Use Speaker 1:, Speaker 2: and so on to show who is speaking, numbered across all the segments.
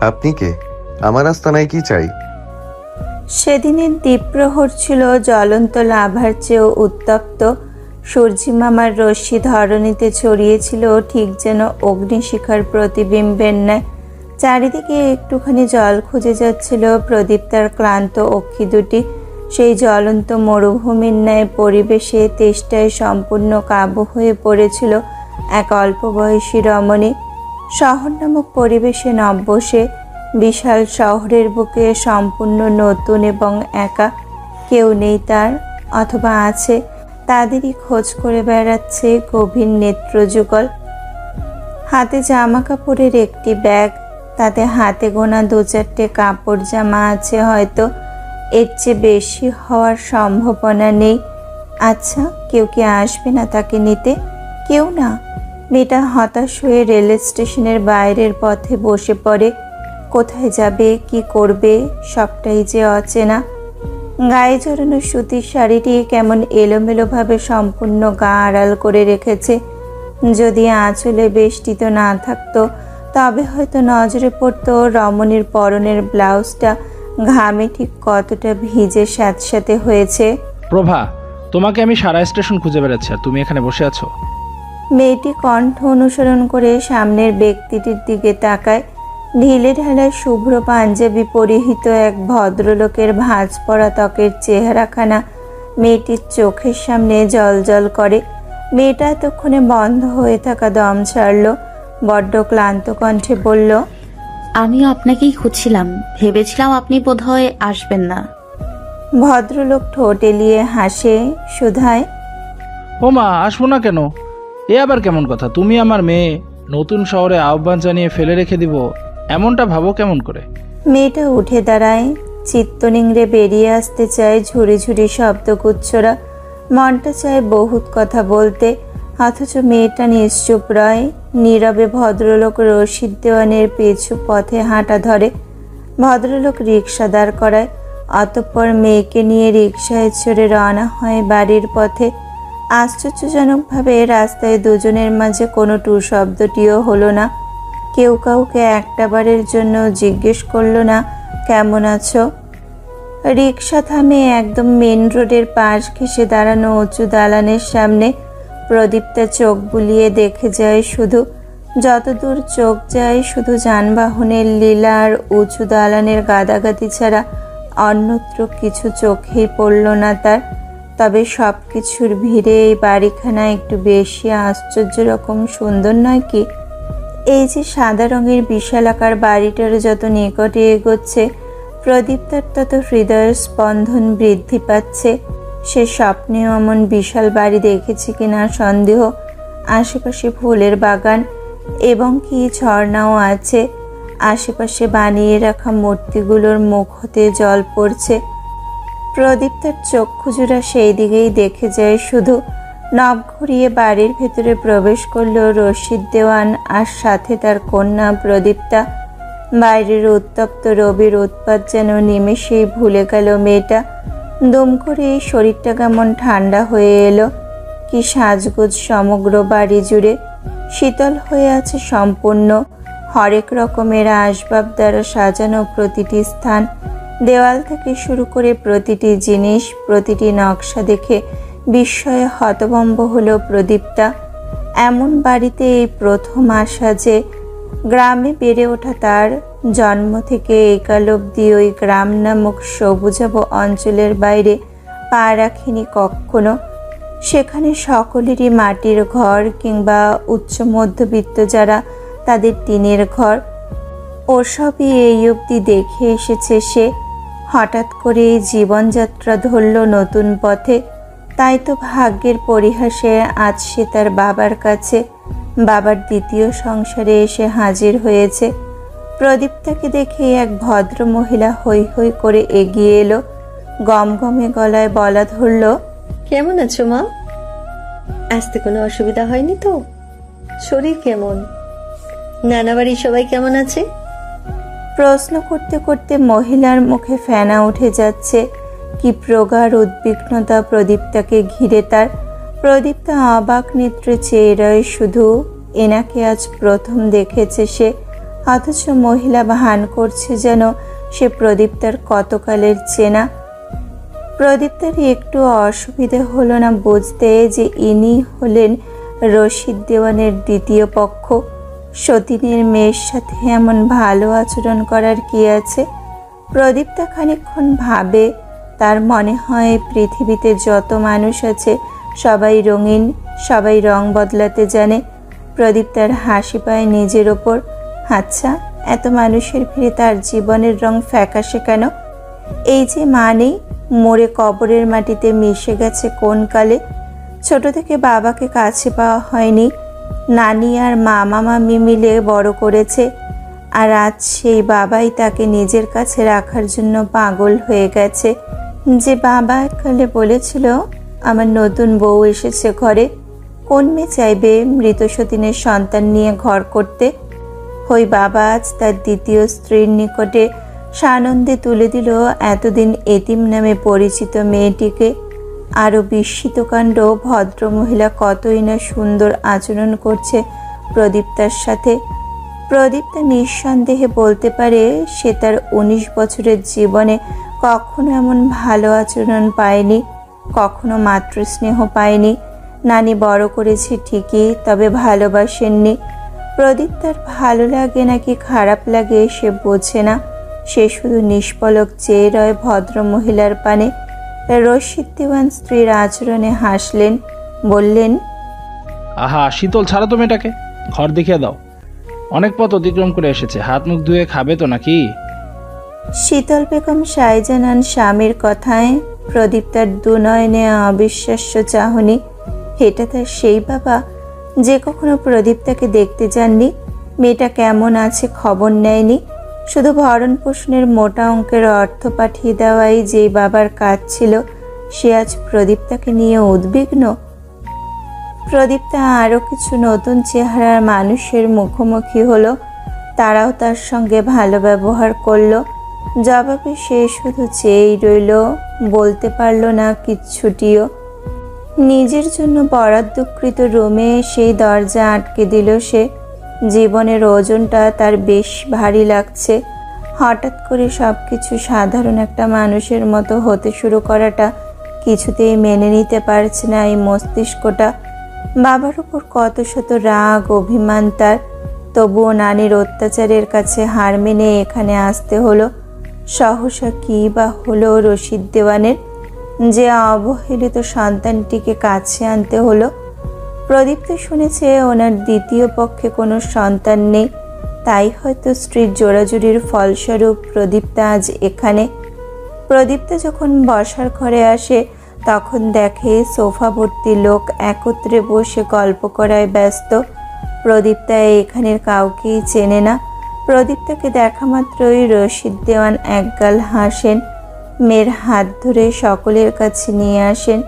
Speaker 1: আপনি কে? আমার আস্তানায় কি চাই?
Speaker 2: সেদিনের দ্বীপ্রহর ছিল জ্বলন্ত লাভার চেয়েও উত্তপ্ত। সূর্যিমামার রশ্মি ধরণীতে ছড়িয়েছিল ঠিক যেন অগ্নিশিখার প্রতিবিম্বের ন্যায়। চারিদিকে একটুখানি জল খুঁজে যাচ্ছিল প্রদীপ্তার ক্লান্ত অক্ষি দুটি। সেই জ্বলন্ত মরুভূমির ন্যায় পরিবেশে তেষ্টায় সম্পূর্ণ কাবু হয়ে পড়েছিল এক অল্প বয়সী রমণী। শহর নামক পরিবেশে নববসে, বিশাল শহরের বুকে সম্পূর্ণ নতুন এবং একা। কেউ নেই তার, অথবা আছে, তাদেরই খোঁজ করে বেড়াচ্ছে গভীর নেত্রযুগল। হাতে জামা কাপড়ের একটি ব্যাগ, তাতে হাতে গোনা দু চারটে কাপড় জামা আছে হয়তো, এর চেয়ে বেশি হওয়ার সম্ভাবনা নেই। আচ্ছা, কেউ কি আসবে না তাকে নিতে? কেউ না। মেয়েটা হতাশ হয়ে রেল স্টেশনের বাইরের পথে বসে পড়ে। কোথায় যাবে, কি করবে, সবটাই যে অচেনা। গায়ে জড়ানো সুতির শাড়িটি কেমন এলোমেলোভাবে সম্পূর্ণ গা আড়াল করে রেখেছে। যদি আঁচলে বেষ্টিত না থাকতো তবে হয়তো নজরে পড়তো রমণীর পরনের ব্লাউজটা ঘামে ঠিক কতটা ভিজে স্যাঁতস্যাঁতে হয়েছে।
Speaker 3: প্রভা, তোমাকে আমি সারা স্টেশন খুঁজে বেড়াচ্ছি আর তুমি এখানে বসে আছো।
Speaker 2: মেয়েটি কণ্ঠ অনুসরণ করে সামনের ব্যক্তিটির দিকে তাকায়। ঢিলে ঢালা শুভ্র পাঞ্জাবি পরিহিত এক ভদ্রলোকের ভাঁজ পড়া ত্বকের চেহারাখানা মেয়েটির চোখের সামনে জ্বলজ্বল করে। মেয়েটা এতক্ষণে বন্ধ হয়ে থাকা দম ছাড়ল, বড্ড ক্লান্ত কণ্ঠে বলল,
Speaker 4: আমিও আপনাকেই খুঁজছিলাম, ভেবেছিলাম আপনি বোধহয় আসবেন না।
Speaker 2: ভদ্রলোক ঠোঁট এলিয়ে হাসে সুধায়,
Speaker 3: ও মা, আসবো না কেন? এ আবার কেমন কথা? তুমি আমার মেয়ে, নতুন শহরে আহ্বান জানিয়ে ফেলে রেখে দিব, এমনটা ভাবো কেমন করে?
Speaker 2: মেয়েটা উঠে দাঁড়ায়, চিত্ত নিংড়ে বেরিয়ে আসতে চায় ঝুড়ি ঝুড়ি শব্দগুচ্ছরা। মনটা চায় বহুত কথা বলতে, অথচ মেয়েটা নিশ্চুপ রয়। নীরবে ভদ্রলোক রশিদ দেওয়ানের পিছু পথে হাঁটা ধরে। ভদ্রলোক রিকশা দাঁড় করায়, অতঃপর মেয়েকে নিয়ে রিকশায় চড়ে রওনা হয় বাড়ির পথে। আশ্চর্যজনকভাবে রাস্তায় দুজনের মাঝে কোনো টু শব্দটিও হলো না। কেউ কাউকে একটাবারের জন্য জিজ্ঞেস করলো না, কেমন আছো? রিকশা থামে একদম মেন রোডের পাশ ঘেঁষে দাঁড়ানো উঁচু দালানের সামনে। প্রদীপ্তা চোখ বুলিয়ে দেখে যায় শুধু, যতদূর চোখ যায় শুধু যানবাহনের লীলা আর উঁচু দালানের গাদাগাদি ছাড়া অন্যত্র কিছু চোখেই পড়ল না তার। তবে সব কিছুর ভিড়ে এই বাড়িখানা একটু বেশি আশ্চর্য রকম সুন্দর নয় কি? এই যে সাদা রঙের বিশালাকার বাড়িটার যত নিকটে এগোচ্ছে, প্রদীপ্তার তত হৃদয়ের স্পন্দন বৃদ্ধি পাচ্ছে। সে স্বপ্নেও এমন বিশাল বাড়ি দেখেছে কিনা সন্দেহ। আশেপাশে ফুলের বাগান এবং কি ঝর্ণাও আছে। আশেপাশে বানিয়ে রাখা মূর্তিগুলোর মুখ হতে জল পড়ছে। প্রদীপ্তার চক্ষুজোড়া সেই দিকেই দেখে যায় শুধু। নব ঘুরিয়ে বাড়ির ভেতরে প্রবেশ করল রশিদ দেওয়ান আর সাথে তার কন্যা প্রদীপ্তা। বাইরের উত্তপ্ত রবির উৎপাত যেন নিমেষেই ভুলে গেল মেয়েটা। দম করে এই শরীরটা কেমন ঠান্ডা হয়ে এলো। কি সাজগোজ সমগ্র বাড়ি জুড়ে, শীতল হয়ে আছে সম্পূর্ণ। হরেক রকমের আসবাব দ্বারা সাজানো প্রতিটি স্থান, দেওয়াল থেকে শুরু করে প্রতিটি জিনিস, প্রতিটি নকশা দেখে বিস্ময়ে হতভম্ব হলো প্রদীপ্তা। এমন বাড়িতে এই প্রথম আসা যে। গ্রামে বেড়ে ওঠা তার, জন্ম থেকে এই কাল অবধি ওই গ্রাম নামক সবুজাভ অঞ্চলের বাইরে পা রাখিনি কখনো। সেখানে সকলেরই মাটির ঘর কিংবা উচ্চ মধ্যবিত্ত যারা, তাদের টিনের ঘর। ওসবই এই অবধি দেখে এসেছে সে। হঠাৎ করে এই জীবনযাত্রা ধরল নতুন পথে। তাই তো ভাগ্যের পরিহাসে আজ সে তার বাবার কাছে, বাবার দ্বিতীয় সংসারে এসে হাজির হয়েছে। প্রদীপ্তাকে দেখে এক ভদ্র মহিলা হৈ হৈ করে এগিয়ে এলো। গমগমে গলায় বলা ধরল,
Speaker 5: কেমন আছো মা? আসতে কোনো অসুবিধা হয়নি তো? শরীর কেমন? নানা বাড়ির সবাই কেমন আছে?
Speaker 2: প্রশ্ন করতে করতে মহিলার মুখে ফেনা উঠে যাচ্ছে। কি প্রগাঢ় উদ্বিগ্নতা প্রদীপ্তাকে ঘিরে তার। প্রদীপ্তা অবাক নেত্রে চেয়ে রয় শুধু। এনাকে আজ প্রথম দেখেছে সে। অথচ মহিলা ভান করছে যেন সে প্রদীপ্তার কতকালের চেনা। প্রদীপ্তার একটু অসুবিধে হলো না বুঝতে যে ইনি হলেন রশিদ দেওয়ানের দ্বিতীয় পক্ষ। সতীনের মেয়ের সাথে এমন ভালো আচরণ করার কি আছে? প্রদীপ্তা খানিকক্ষণ ভাবে, তার মনে হয় পৃথিবীতে যত মানুষ আছে সবাই রঙিন, সবাই রং বদলাতে জানে। প্রদীপ্তার হাসি পায় নিজের ওপর। আচ্ছা, এত মানুষের ভিড়ে তার জীবনের রং ফ্যাকাশে কেন? এই যে মা নেই, মরে কবরের মাটিতে মিশে গেছে কোন কালে। ছোট থেকে বাবাকে কাছে পাওয়া হয়নি, নানি আর মামা মামি মিলে বড় করেছে, আর আজ সেই বাবাই তাকে নিজের কাছে রাখার জন্য পাগল হয়ে গেছে। যে বাবা এককালে বলেছিল আমার নতুন বউ এসেছে ঘরে, কোন মেয়ে চাইবে মৃত সতীনের সন্তান নিয়ে ঘর করতে? ওই বাবা আজ তার দ্বিতীয় স্ত্রীর নিকটে সানন্দে তুলে দিল এতদিন এতিম নামে পরিচিত মেয়েটিকে। আরও বিস্মিত কাণ্ড, ভদ্রমহিলা কতই না সুন্দর আচরণ করছে প্রদীপ্তার সাথে। প্রদীপ্তা নিঃসন্দেহে বলতে পারে সে তার 19 বছরের জীবনে কখনো এমন ভালো আচরণ পায়নি, কখনো মাতৃস্নেহ পায়নি। নানি বড় করেছে ঠিকই, তবে ভালোবাসেননি। প্রদীপ্তার ভালো লাগে নাকি খারাপ লাগে সে বোঝে না, সে শুধু নিষ্পলক চেয়ে রয় ভদ্রমহিলার পানে। রশিদ দেওয়ান স্ত্রীর আচরণে হাসলেন, বললেন,
Speaker 3: আহা শীতল, ছাড়ো তো মেয়েটাকে, ঘর দেখিয়ে দাও। অনেক পথ অতিক্রম করে এসেছে, হাত মুখ ধুয়ে খাবে তো নাকি?
Speaker 2: শীতল বেগম সায় জানান স্বামীর কথায়। প্রদীপ্তার দুনয়নে অবিশ্বাস্য চাহনি। এটা তার সেই বাবা যে কখনো প্রদীপ্তাকে দেখতে যাননি, মেয়েটা কেমন আছে খবর নেয়নি, শুধু ভরণ পোষণের মোটা অঙ্কের অর্থ পাঠিয়ে দেওয়াই যেই বাবার কাজ ছিল, সে আজ প্রদীপ্তাকে নিয়ে উদ্বিগ্ন। প্রদীপ্তা আরও কিছু নতুন চেহারার মানুষের মুখোমুখি হলো, তারাও তার সঙ্গে ভালো ব্যবহার করলো। জবাবে সে শুধু চেয়েই রইল, বলতে পারল না কিচ্ছুটিও। নিজের জন্য বরাদ্দকৃত রুমে সেই দরজা আটকে দিল সে। জীবনের ওজনটা তার বেশ ভারী লাগছে। হঠাৎ করে সব কিছু সাধারণ একটা মানুষের মতো হতে শুরু করাটা কিছুতেই মেনে নিতে পারছে না এই মস্তিষ্কটা। বাবার উপর কত শত রাগ অভিমান তার, তবুও নানির অত্যাচারের কাছে হার মেনে এখানে আসতে হলো। সহসা কী বা হলো রশিদ দেওয়ানের যে অবহেলিত সন্তানটিকে কাছে আনতে হলো? প্রদীপ্ত শুনেছে ওনার দ্বিতীয় পক্ষে কোনো সন্তান নেই, তাই হয়তো স্ত্রীর জোড়াজুড়ির ফলস্বরূপ প্রদীপ্তা আজ এখানে। প্রদীপ্তা যখন বসার ঘরে আসে তখন দেখে সোফা ভর্তি লোক একত্রে বসে গল্প করায় ব্যস্ত। প্রদীপ্তা এখানের কাউকেই চেনে না। প্রদীপ্তাকে দেখা মাত্রই রশিদ দেওয়ান একগাল হাসেন, মেয়ের হাত ধরে সকলের কাছে নিয়ে আসেন।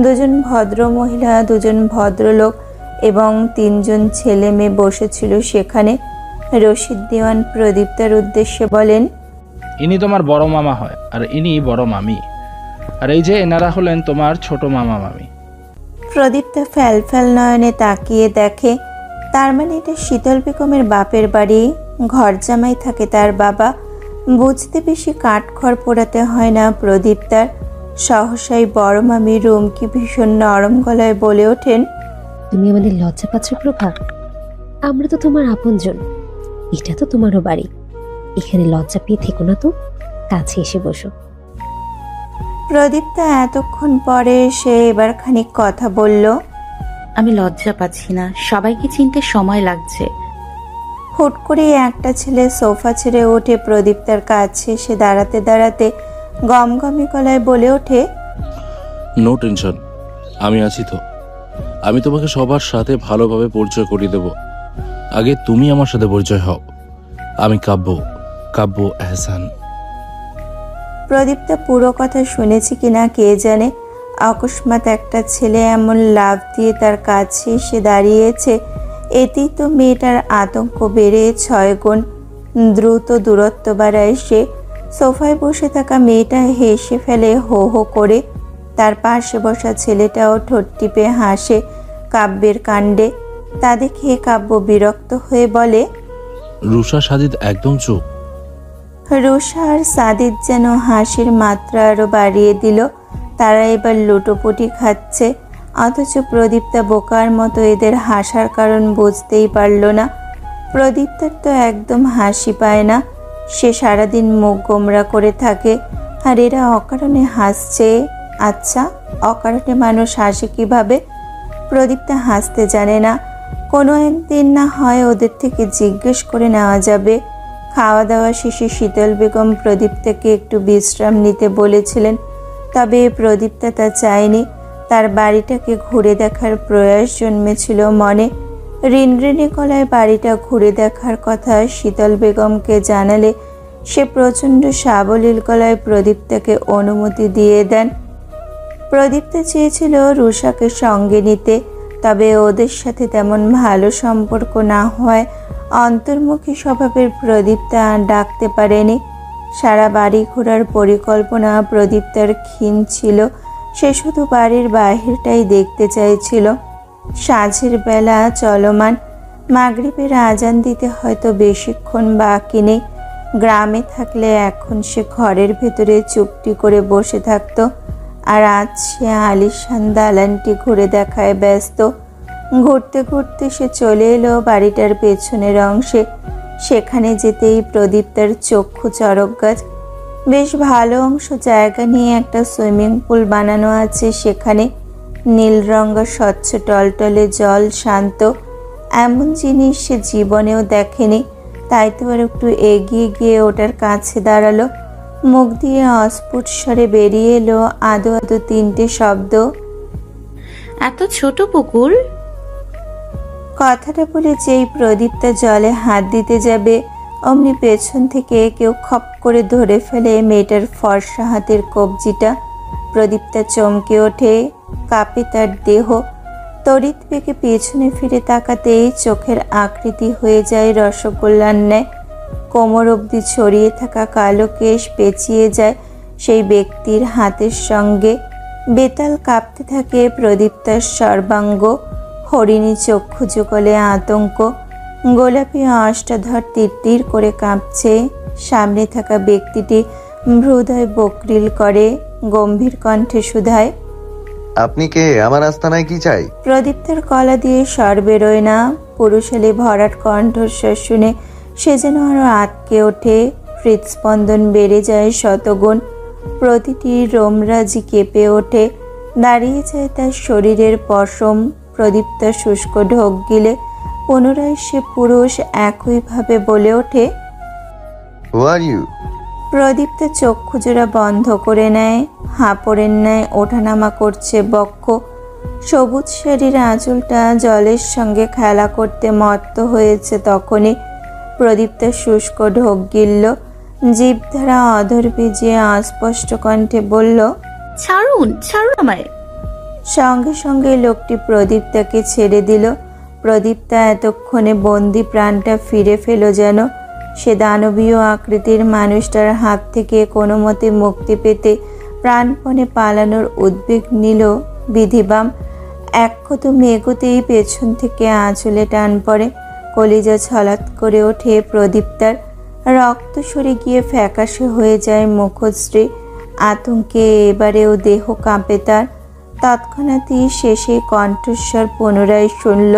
Speaker 2: দুজন ভদ্র মহিলা, দুজন ভদ্রলোক এবং 3 জন ছেলে মেয়ে বসেছিল সেখানে। রশিদ দেওয়ান প্রদীপ্তার উদ্দেশ্যে বলেন,
Speaker 3: ইনি তোমার বড় মামা হয়, আর ইনি বড় মামি, আর এই যে এনারা হলেন তোমার ছোট মামা মামি।
Speaker 2: প্রদীপ্তা ফ্যাল ফ্যাল নয়নে তাকিয়ে দেখে, তার মানে এটা শীতল বেগমের বাপের বাড়ি, ঘর জামাই থাকে তার বাবা। বুঝতে বেশি কাঠখড় পোড়াতে হয় না প্রদীপ্তার। সহসাই বড় মামি রুমকি ভীষণ নরম গলায় বলে ওঠেন,
Speaker 6: তুমি আমাদের লজ্জা পাচ্ছ প্রভা? আমরা তো তোমার আপনজন, এটা তো তোমারও বাড়ি। এখানে লজ্জা পেয়ে থেকো না তো, কাছে এসে বসো।
Speaker 2: প্রদীপ্তা এতক্ষণ পরে সে এবার খানিক কথা বলল।
Speaker 4: আমি লজ্জা পাচ্ছি না, সবাইকে চিনতে সময় লাগছে।
Speaker 2: হুট করে একটা ছেলে সোফা ছেড়ে ওঠে প্রদীপ্তার কাছে এসে দাঁড়াতে দাঁড়াতে গমগমে গলায় বলে ওঠে,
Speaker 7: নো টেনশন, আমি আছি তো। আমি তোমাকে সবার সাথে ভালোভাবে পরিচয় করিয়ে দেব। আগে তুমি আমার সাথে পরিচয় হও। আমি কাব্য এহসান।
Speaker 2: প্রদীপ্তা পুরো কথা শুনেছি কিনা কে জানে। অকস্মাৎ একটা ছেলে এমন লাফ দিয়ে তার কাছে এসে দাঁড়িয়েছে, এতেই তো মেয়েটার আতঙ্ক বেড়ে 6 গুণ। দ্রুত দূরত্ব বাড়ায় সে। সোফায় বসে থাকা মেয়েটা হেসে ফেলে হো হো করে। তার পাশে বসা ছেলেটাও ঠোঁট টিপে হাসে কাব্যের কাণ্ডে। তা দেখে কাব্য বিরক্ত হয়ে বলে,
Speaker 7: রুষা সাজিদ একদম চুপ।
Speaker 2: রুষা আর সাদিদ যেন হাসির মাত্রা আরো বাড়িয়ে দিল। তারা এবার লুটোপুটি খাচ্ছে, অথচ প্রদীপ্তা বোকার মতো এদের হাসার কারণ বুঝতেই পারল না। প্রদীপ্তার তো একদম হাসি পায় না, সে সারাদিন মুখ গোমরা করে থাকে, আর এরা অকারণে হাসছে। আচ্ছা, অকারণে মানুষ হাসে কিভাবে? প্রদীপ্তা হাসতে জানে না। কোনো একদিন না হয় ওদের থেকে জিজ্ঞেস করে নেওয়া যাবে। খাওয়া দাওয়া শেষে শীতল বেগম প্রদীপ্তাকে একটু বিশ্রাম নিতে বলেছিলেন, তবে প্রদীপ্তা তা চায়নি। তার বাড়িটাকে ঘুরে দেখার প্রয়াস জন্মেছিল মনে। রিনরিনে গলায় বাড়িটা ঘুরে দেখার কথা শীতল বেগমকে জানালে সে প্রচণ্ড সাবলীল গলায় প্রদীপ্তাকে অনুমতি দিয়ে দেন। প্রদীপ্তা চেয়েছিল রুষাকে সঙ্গে নিতে, তবে ওদের সাথে তেমন ভালো সম্পর্ক না হওয়ায় অন্তর্মুখী স্বভাবের প্রদীপ্তা আর ডাকতে পারেনি। সারা বাড়ি ঘোরার পরিকল্পনা প্রদীপ্তার ক্ষীণ ছিল। সে শুধু বাড়ির বাহিরটাই দেখতে চাইছিল। সাঁঝের বেলা চলমান, মাগরিবের আজান দিতে হয়তো বেশিক্ষণ বাকি নেই। গ্রামে থাকলে এখন সে ঘরের ভেতরে চুপটি করে বসে থাকতো, আর আজ সে আলিশান দালানটি ঘুরে দেখায় ব্যস্ত। ঘুরতে ঘুরতে সে চলে এলো বাড়িটার পেছনের অংশে। সেখানে যেতেই প্রদীপ্তার চক্ষু চড়ক গাছ। বেশ ভালো অংশ জায়গা নিয়ে একটা সুইমিং পুল বানানো আছে সেখানে। নীল রঙা স্বচ্ছ টলটলে জল, শান্ত। এমন জিনিস সে জীবনেও দেখেনি। তাই তো আর একটু এগিয়ে গিয়ে ওটার কাছে দাঁড়ালো। মুখ দিয়ে অস্ফুট স্বরে বেরিয়ে এলো আদো আদো 3টে শব্দ।
Speaker 4: এত ছোট পুকুর?
Speaker 2: কথাটা বলে যেই প্রদীপ্তা জলে হাত দিতে যাবে, অমনি পেছন থেকে কেউ খপ করে ধরে ফেলে মেয়েটার ফর্সা হাতের কবজিটা। প্রদীপ্তা চমকে ওঠে, কাঁপে তার দেহ। তড়িৎ বেগে পেছনে ফিরে তাকাতেই চোখের আকৃতি হয়ে যায় রসগোল্লার ন্যায়। কোমর অবধি ছড়িয়ে থাকা কালো কেশ পেঁচিয়ে যায় সেই ব্যক্তির হাতের সঙ্গে। বেতাল কাঁপতে থাকে প্রদীপ্তার সর্বাঙ্গ। হরিণী চক্ষু যুগলে আতঙ্ক। গোলাপি অষ্টাধর তিরতির করে কাঁপছে। সামনে থাকা ব্যক্তিটি হৃদয় বকরিল করে, গম্ভীর কণ্ঠে শুধায়,
Speaker 1: আপনি কে? আমার আস্তানায় কি চাই?
Speaker 2: প্রদীপ্তার গলা দিয়ে স্বর বেরোয় না। পুরুষালী ভরাট কণ্ঠস্বর শুনে সে যেন আরো আটকে ওঠে। হৃদস্পন্দন বেড়ে যায় শতগুণ। প্রতিটি রোমরাজি কেঁপে ওঠে। দাঁড়িয়ে যায় তার শরীরের পশম। প্রদীপ্তা শুষ্ক ঢোক গিলে পুনরায় সে পুরুষ একইভাবে বলে ওঠে,
Speaker 1: হু আর ইউ?
Speaker 2: প্রদীপ্তা চক্ষু জোড়া বন্ধ করে নেয়। হাঁপড়ের ন্যায় ওঠানামা করছে বক্ষ। সবুজ শাড়ির আঁচলটা জলের সঙ্গে খেলা করতে মত্ত হয়েছে তখনই। প্রদীপ্তা শুষ্ক ঢোক গিলল। জিভ ধারা অধর ভিজিয়ে অস্পষ্ট কণ্ঠে বলল,
Speaker 4: ছাড়ুন, ছাড়ুন আমায়।
Speaker 2: সঙ্গে সঙ্গে লোকটি প্রদীপ্তাকে ছেড়ে দিল। প্রদীপ্তা এতক্ষণে বন্দি প্রাণটা ফিরে পেল যেন। সে দানবীয় আকৃতির মানুষটার হাত থেকে কোনো মতে মুক্তি পেতে প্রাণপণে পালানোর উদ্বেগ নিল বিধিবাম। এক কদম এগোতেই পেছন থেকে আঁচলে টান পড়ে। কলিজা ছলাৎ করে ওঠে প্রদীপ্তার। রক্ত সরে গিয়ে ফ্যাকাশে হয়ে যায় মুখশ্রী। আতঙ্কে এবারেও দেহ কাঁপে তার। তৎক্ষণাৎই শেষে কণ্ঠস্বর পুনরায় শুনল,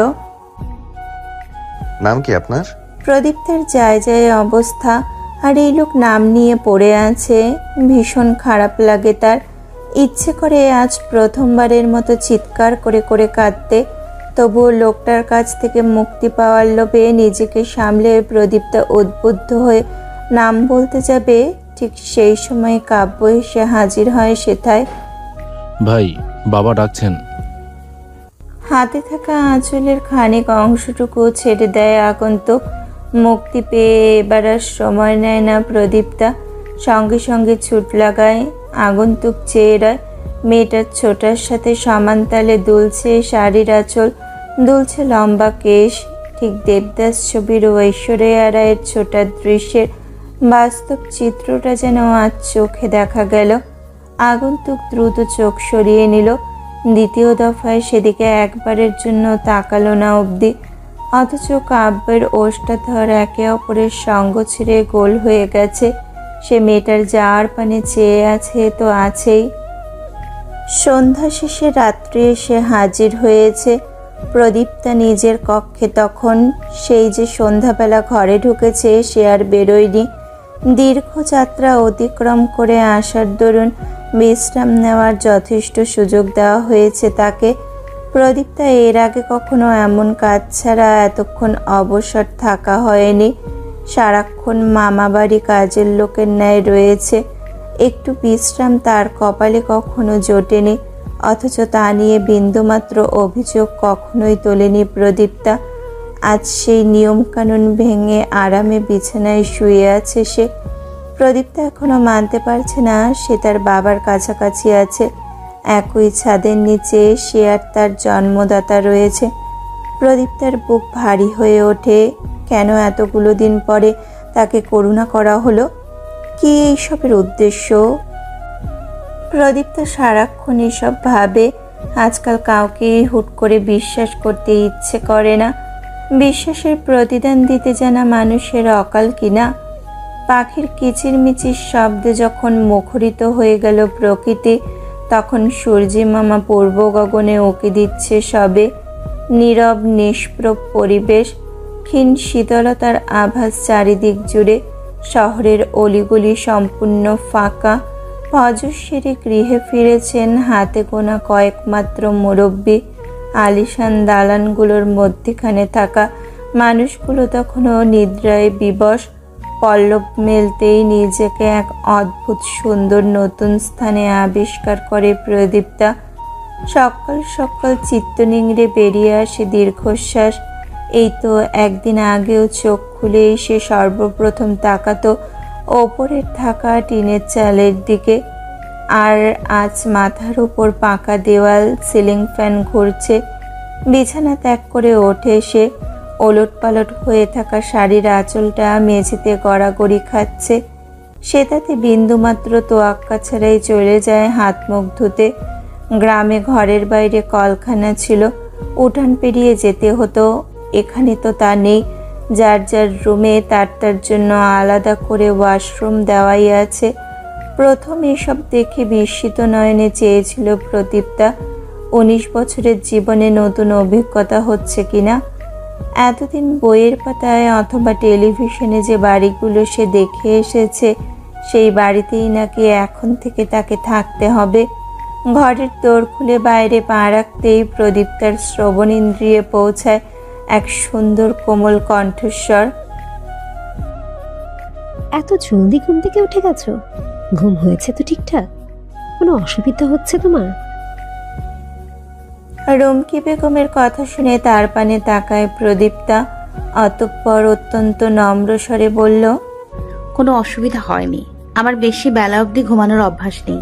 Speaker 1: নাম কি আপনার?
Speaker 2: প্রদীপ্তার যায় যায় অবস্থা, আর এই লোক নাম নিয়ে পড়ে আছে। ভীষণ খারাপ লাগে তার। ইচ্ছে করে আজ প্রথমবারের মতো চিৎকার করে করে কাঁদতে। তবুও লোকটার কাছ থেকে মুক্তি পাওয়ার লোভে নিজেকে সামলে প্রদীপ্তা উদ্বুদ্ধ হয়ে নাম বলতে যাবে, ঠিক সেই সময় কাব্য এসে হাজির হয় সেথায়।
Speaker 7: ভাই, বাবা ডাকছেন।
Speaker 2: হাতে থাকা আঁচলের খানিক অংশটুকু ছেড়ে দেয় আগন্তুক। মুক্তি পেয়ে এবার আর সময় নেয় না প্রদীপ্তা। সঙ্গে সঙ্গে ছুট লাগায়। আগন্তুক চেয়ে রয়। মেয়েটার ছোটার সাথে সমান তালে দুলছে শাড়ির আঁচল, দুলছে লম্বা কেশ। ঠিক দেবদাস ছবির ঐশ্বরিয়া রায়ের ছোটার দৃশ্যের বাস্তব চিত্রটা যেন আজ চোখে দেখা গেল। আগন্তুক দ্রুত চোখ সরিয়ে নিল। দ্বিতীয় দফায় সেদিকে একবারের জন্য তাকালো না অবধি। অথচ কাব্যের ওষ্ঠাধর একে অপরের সঙ্গ ছেড়ে গোল হয়ে গেছে। সে মেয়েটার যাওয়ার পানে চেয়ে আছে তো আছেই। সন্ধ্যা শেষে রাত্রি এসে হাজির হয়েছে প্রদীপ্তা নিজের কক্ষে। তখন সেই যে সন্ধ্যাবেলা ঘরে ঢুকেছে সে আর বেরোয়নি। দীর্ঘ যাত্রা অতিক্রম করে আসার দরুন বিশ্রাম নেওয়ার যথেষ্ট সুযোগ দেওয়া হয়েছে তাকে। প্রদীপ্তা এর আগে কখনো এমন কাজ ছাড়া এতক্ষণ অবসর থাকা হয়নি। সারাক্ষণ মামাবাড়ি কাজের লোকের ন্যায় রয়েছে, একটু বিশ্রাম তার কপালে কখনো জোটেনি। অথচ তা নিয়ে বিন্দুমাত্র অভিযোগ কখনোই তোলেনি প্রদীপ্তা। আজ সেই নিয়মকানুন ভেঙে আরামে বিছানায় শুয়ে আছে সে। প্রদীপ্তা এখনো মানতে পারছে না সে তার বাবার কাছাকাছি আছে, একই ছাদের নিচে সে আর তার জন্মদাতা রয়েছে। প্রদীপ্তার বুক ভারী হয়ে ওঠে। কেন এতগুলো দিন পরে তাকে করুণা করা হলো? কি এইসবের উদ্দেশ্য? প্রদীপ্তা সারাক্ষণ এসব ভাবে। আজকাল কাউকে হুট করে বিশ্বাস করতে ইচ্ছে করে না। বিশ্বাসের প্রতিদান দিতে জানা মানুষের অকাল কিনা। পাখির কিচিরমিচির শব্দে যখন মুখরিত হয়ে গেল প্রকৃতি, তখন সূর্যি মামা পূর্ব গগনে উঁকি দিচ্ছে সবে। নীরব নিষ্প্রভ পরিবেশ, ক্ষীণ শীতলতার আভাস চারিদিক জুড়ে। শহরের অলিগলি সম্পূর্ণ ফাঁকা। অজস্রী গৃহে ফিরেছেন হাতে গোনা কয়েকমাত্র মুরব্বী। আলিশান দালানগুলোর মধ্যখানে থাকা মানুষগুলো তখনও নিদ্রায় বিবশ। পল্লব মেলতেই নিজেকে এক অদ্ভুত সুন্দর নতুন স্থানে আবিষ্কার করে প্রদীপ্তা। সকাল সকাল চিত্ত নিংড়ে বেরিয়ে আসে দীর্ঘশ্বাস। এই তো একদিন আগেও চোখ খুলে সে সর্বপ্রথম তাকাতো ওপরের থাকা টিনের চালের দিকে, আর আজ মাথার উপর পাকা দেওয়াল, সিলিং ফ্যান ঘুরছে। বিছানা ত্যাগ করে ওঠে সে। ওলটপালট হয়ে থাকা শাড়ির আঁচলটা মেঝেতে গড়াগড়ি খাচ্ছে। সে তাতে বিন্দুমাত্র তোয়াক্কা ছাড়াই চলে যায় হাত মুখ ধুতে। গ্রামে ঘরের বাইরে কলখানা ছিল, উঠান পেরিয়ে যেতে হতো। এখানে তো তা নেই। যার যার রুমে তার তার জন্য আলাদা করে ওয়াশরুম দেওয়াই আছে। প্রথম এসব দেখে বিস্মিত নয়নে চেয়েছিল প্রদীপ্তা 19 বছরের জীবনে নতুন অভিজ্ঞতা হচ্ছে কিনা। এতদিন বইয়ের পাতায় অথবা টেলিভিশনে যে বাড়িগুলো সে দেখে এসেছে সেই বাড়িতেই নাকি এখন থেকে তাকে থাকতে হবে। ঘরের দোর খুলে বাইরে পা রাখতেই প্রদীপ্তার শ্রবণেন্দ্রিয়ে পৌঁছায় এক সুন্দর কোমল কণ্ঠস্বর।
Speaker 6: এত জলদি ঘুম থেকে উঠে গেছো? ঘুম হয়েছে তো ঠিকঠাক? কোনো অসুবিধা হচ্ছে তোমার?
Speaker 2: রুমকি বেগমের কথা শুনে তার পানে তাকায় প্রদীপ্তা। অতঃপর অত্যন্ত নম্র স্বরে বলল,
Speaker 4: কোনো অসুবিধা হয়নি। আমার বেশি বেলা অবধি ঘুমানোর অভ্যাস নেই।